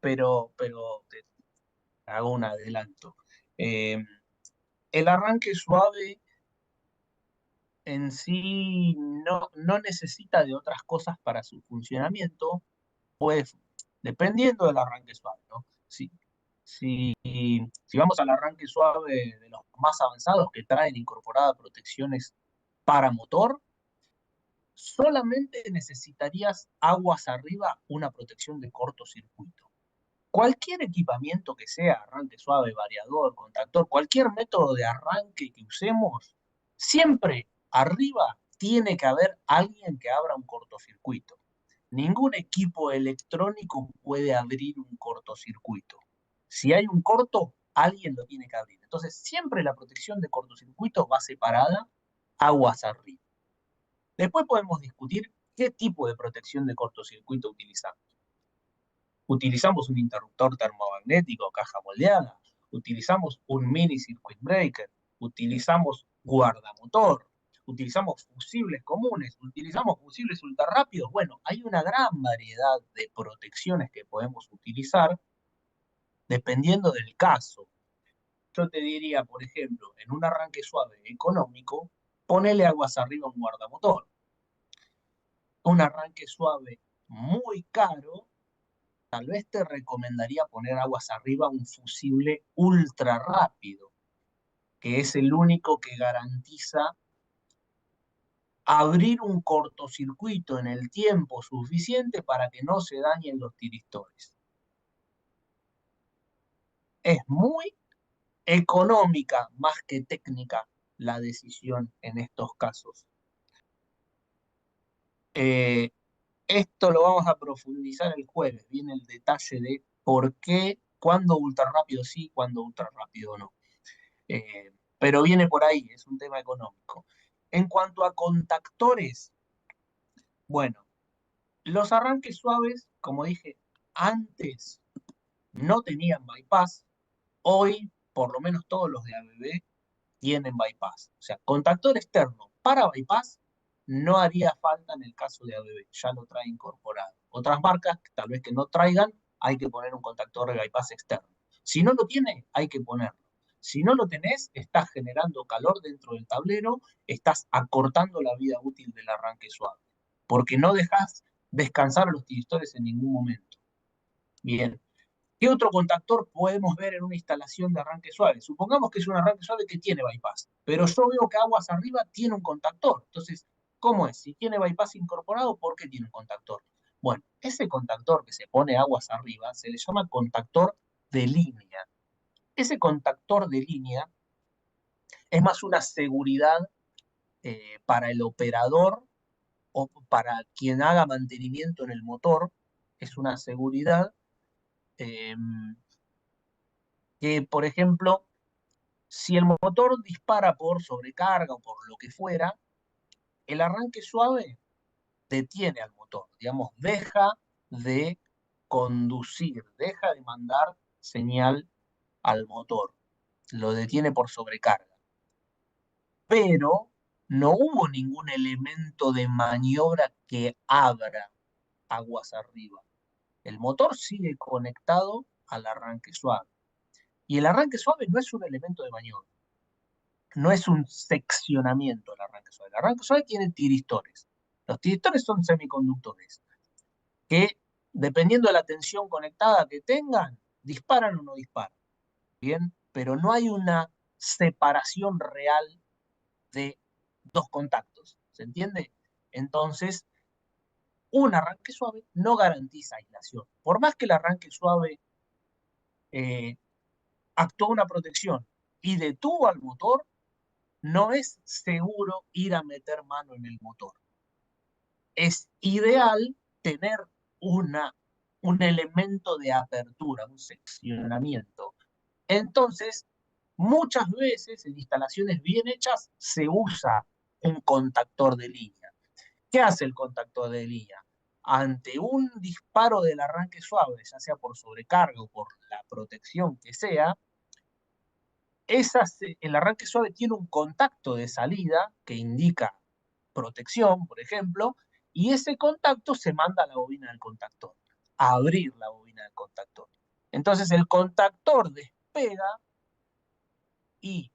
pero te hago un adelanto. Eh, el arranque suave en sí no necesita de otras cosas para su funcionamiento, pues dependiendo del arranque suave, ¿no? Si vamos al arranque suave de los más avanzados que traen incorporada protecciones para motor, solamente necesitarías aguas arriba una protección de cortocircuito. Cualquier equipamiento que sea, arranque suave, variador, contactor, cualquier método de arranque que usemos, siempre arriba tiene que haber alguien que abra un cortocircuito. Ningún equipo electrónico puede abrir un cortocircuito. Si hay un corto, alguien lo tiene que abrir. Entonces, siempre la protección de cortocircuito va separada aguas arriba. Después podemos discutir qué tipo de protección de cortocircuito utilizamos. Utilizamos un interruptor termomagnético, caja moldeada, utilizamos un mini circuit breaker, utilizamos guardamotor, utilizamos fusibles comunes, utilizamos fusibles ultrarrápidos. Bueno, hay una gran variedad de protecciones que podemos utilizar dependiendo del caso. Yo te diría, por ejemplo, en un arranque suave económico, ponele aguas arriba a un guardamotor. Un arranque suave muy caro, tal vez te recomendaría poner aguas arriba un fusible ultra rápido, que es el único que garantiza abrir un cortocircuito en el tiempo suficiente para que no se dañen los tiristores. Es muy económica más que técnica la decisión en estos casos. Eh, Esto lo vamos a profundizar el jueves, viene el detalle de por qué, cuándo ultra rápido sí, cuándo ultra rápido no. Pero viene por ahí, es un tema económico. En cuanto a contactores, bueno, los arranques suaves, como dije antes, no tenían bypass. Hoy, por lo menos todos los de ABB tienen bypass. O sea, contactor externo para bypass no haría falta en el caso de ABB, ya lo trae incorporado. Otras marcas, tal vez que no traigan, hay que poner un contactor de bypass externo. Si no lo tiene, hay que ponerlo. Si no lo tenés, estás generando calor dentro del tablero, estás acortando la vida útil del arranque suave, porque no dejas descansar a los tiristores en ningún momento. Bien, ¿qué otro contactor podemos ver en una instalación de arranque suave? Supongamos que es un arranque suave que tiene bypass, pero yo veo que aguas arriba tiene un contactor. Entonces, ¿cómo es? Si tiene bypass incorporado, ¿por qué tiene un contactor? Bueno, ese contactor que se pone aguas arriba se le llama contactor de línea. Ese contactor de línea es más una seguridad para el operador o para quien haga mantenimiento en el motor. Es una seguridad eh, que, por ejemplo, si el motor dispara por sobrecarga o por lo que fuera, el arranque suave detiene al motor, digamos, deja de conducir, deja de mandar señal al motor, lo detiene por sobrecarga. Pero no hubo ningún elemento de maniobra que abra aguas arriba. El motor sigue conectado al arranque suave. Y el arranque suave no es un elemento de maniobra, no es un seccionamiento el arranque suave. El arranque suave tiene tiristones. Los tiristones son semiconductores que, dependiendo de la tensión conectada que tengan, disparan o no disparan. Bien, pero no hay una separación real de dos contactos. ¿Se entiende? Entonces, un arranque suave no garantiza aislación. Por más que el arranque suave eh, actuó una protección y detuvo al motor, no es seguro ir a meter mano en el motor. Es ideal tener una, un elemento de apertura, un seccionamiento. Entonces, muchas veces en instalaciones bien hechas se usa un contactor de línea. ¿Qué hace el contactor de línea? Ante un disparo del arranque suave, ya sea por sobrecarga o por la protección que sea, el arranque suave tiene un contacto de salida que indica protección, por ejemplo, y ese contacto se manda a la bobina del contactor, a abrir la bobina del contactor. Entonces el contactor despega y,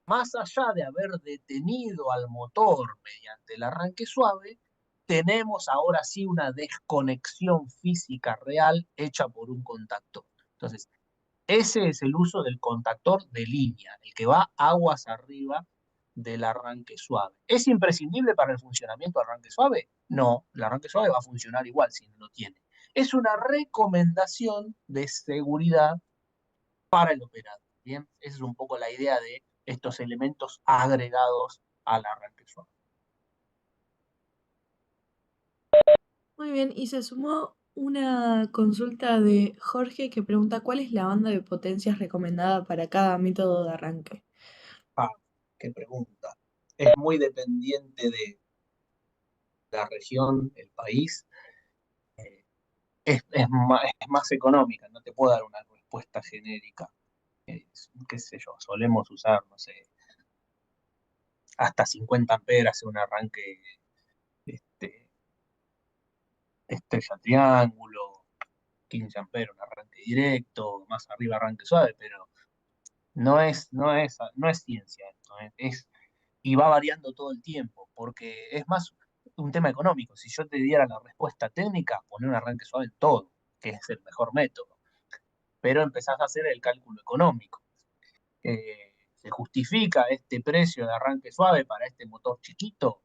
más allá de haber detenido al motor mediante el arranque suave, tenemos ahora sí una desconexión física real hecha por un contactor. Entonces, ese es el uso del contactor de línea, el que va aguas arriba del arranque suave. ¿Es imprescindible para el funcionamiento del arranque suave? No, el arranque suave va a funcionar igual si no lo tiene. Es una recomendación de seguridad para el operador. Bien, esa es un poco la idea de estos elementos agregados al arranque suave. Muy bien, y se sumó una consulta de Jorge que pregunta cuál es la banda de potencias recomendada para cada método de arranque. Ah, qué pregunta. Es muy dependiente de la región, el país. Es más económica, no te puedo dar una respuesta genérica. Qué sé yo, solemos usar, no sé, hasta 50 amperes en un arranque este, estrella triángulo, 15 amperes un arranque directo, más arriba arranque suave, pero no es ciencia esto, y va variando todo el tiempo, porque es más un tema económico. Si yo te diera la respuesta técnica, poner un arranque suave en todo, que es el mejor método, pero empezás a hacer el cálculo económico. ¿Se justifica este precio de arranque suave para este motor chiquito?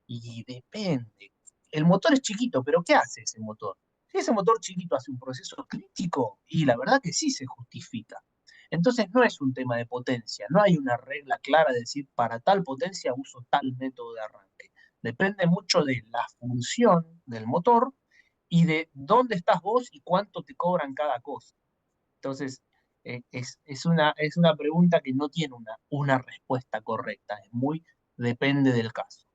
Y depende. El motor es chiquito, pero ¿qué hace ese motor? Si ese motor chiquito hace un proceso crítico, y la verdad que sí se justifica. Entonces no es un tema de potencia, no hay una regla clara de decir para tal potencia uso tal método de arranque. Depende mucho de la función del motor y de dónde estás vos y cuánto te cobran cada cosa. Entonces, es una pregunta que no tiene una respuesta correcta, es muy depende del caso.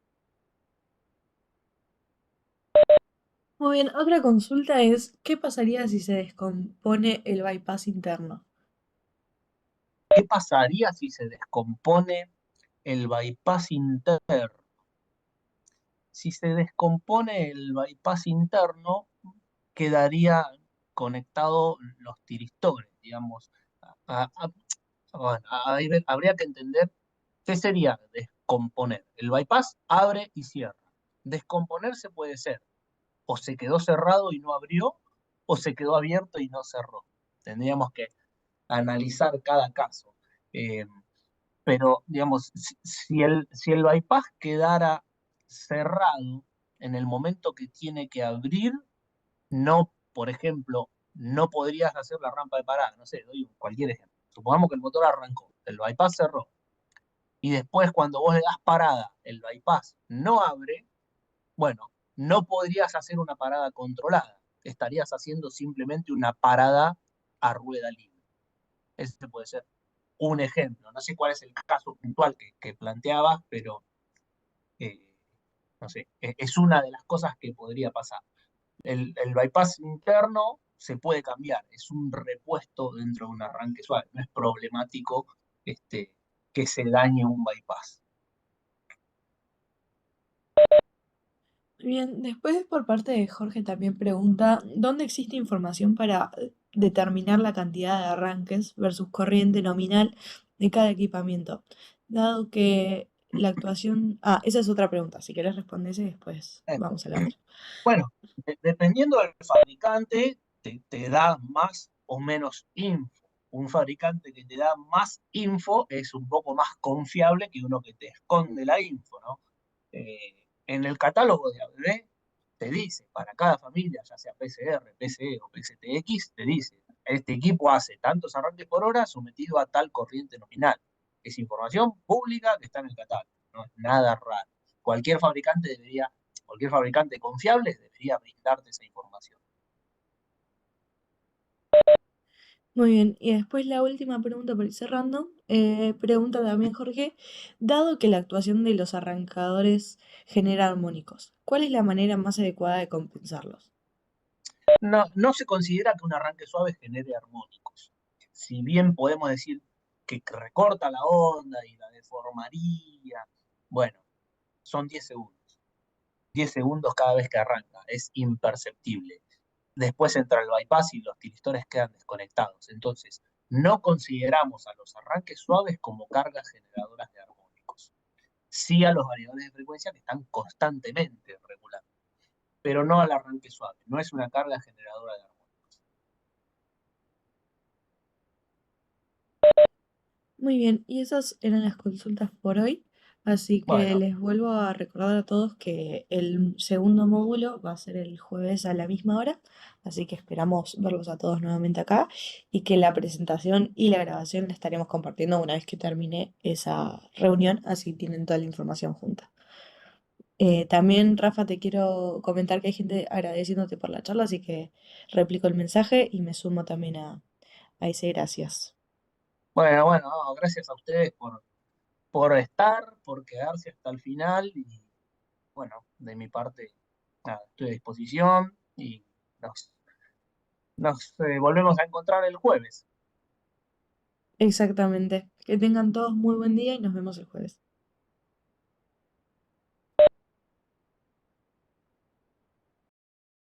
Muy bien, otra consulta es, ¿qué pasaría si se descompone el bypass interno? ¿Qué pasaría si se descompone el bypass interno? Si se descompone el bypass interno, quedaría conectado los tiristones, digamos. Bueno, habría que entender qué sería descomponer. El bypass abre y cierra. Descomponerse puede ser o se quedó cerrado y no abrió, o se quedó abierto y no cerró. Tendríamos que analizar cada caso. Eh, pero, digamos, si el bypass quedara cerrado en el momento que tiene que abrir, no, por ejemplo, no podrías hacer la rampa de parada, no sé, doy cualquier ejemplo. Supongamos que el motor arrancó, el bypass cerró, y después cuando vos le das parada, el bypass no abre, bueno, no podrías hacer una parada controlada, estarías haciendo simplemente una parada a rueda libre. Ese puede ser un ejemplo. No sé cuál es el caso puntual que planteabas, pero eh, No sé, es una de las cosas que podría pasar. El bypass interno se puede cambiar, es un repuesto dentro de un arranque suave, no es problemático este, que se dañe un bypass. Bien, después por parte de Jorge también pregunta, ¿dónde existe información para determinar la cantidad de arranques versus corriente nominal de cada equipamiento? Dado que la actuación... Ah, esa es otra pregunta, si querés responder y después Eh, vamos a la otra. Bueno, dependiendo del fabricante, te da más o menos info. Un fabricante que te da más info es un poco más confiable que uno que te esconde la info, ¿no? En el catálogo de ABB te dice, para cada familia, ya sea PCR, PCE o PCTX, te dice, este equipo hace tantos arranques por hora sometido a tal corriente nominal. Es información pública que está en el catálogo, no es nada raro. Cualquier fabricante debería, cualquier fabricante confiable debería brindarte esa información. Muy bien, y después la última pregunta para ir cerrando. Pregunta también Jorge, dado que la actuación de los arrancadores genera armónicos, ¿cuál es la manera más adecuada de compensarlos? No, no se considera que un arranque suave genere armónicos. Si bien podemos decir que recorta la onda y la deformaría, bueno, son 10 segundos. 10 segundos cada vez que arranca, es imperceptible. Después entra el bypass y los tilistores quedan desconectados. Entonces, no consideramos a los arranques suaves como cargas generadoras de armónicos. Sí a los variadores de frecuencia que están constantemente regulando, pero no al arranque suave. No es una carga generadora de armónicos. Muy bien, y esas eran las consultas por hoy, así que Bueno, les vuelvo a recordar a todos que el segundo módulo va a ser el jueves a la misma hora, así que esperamos verlos a todos nuevamente acá y que la presentación y la grabación la estaremos compartiendo una vez que termine esa reunión, así tienen toda la información junta. También, Rafa, te quiero comentar que hay gente agradeciéndote por la charla, así que replico el mensaje y me sumo también a ese gracias. bueno, no, gracias a ustedes por estar, por quedarse hasta el final y bueno, de mi parte, nada, estoy a disposición y nos volvemos a encontrar el jueves. Exactamente. Que tengan todos muy buen día y nos vemos el jueves.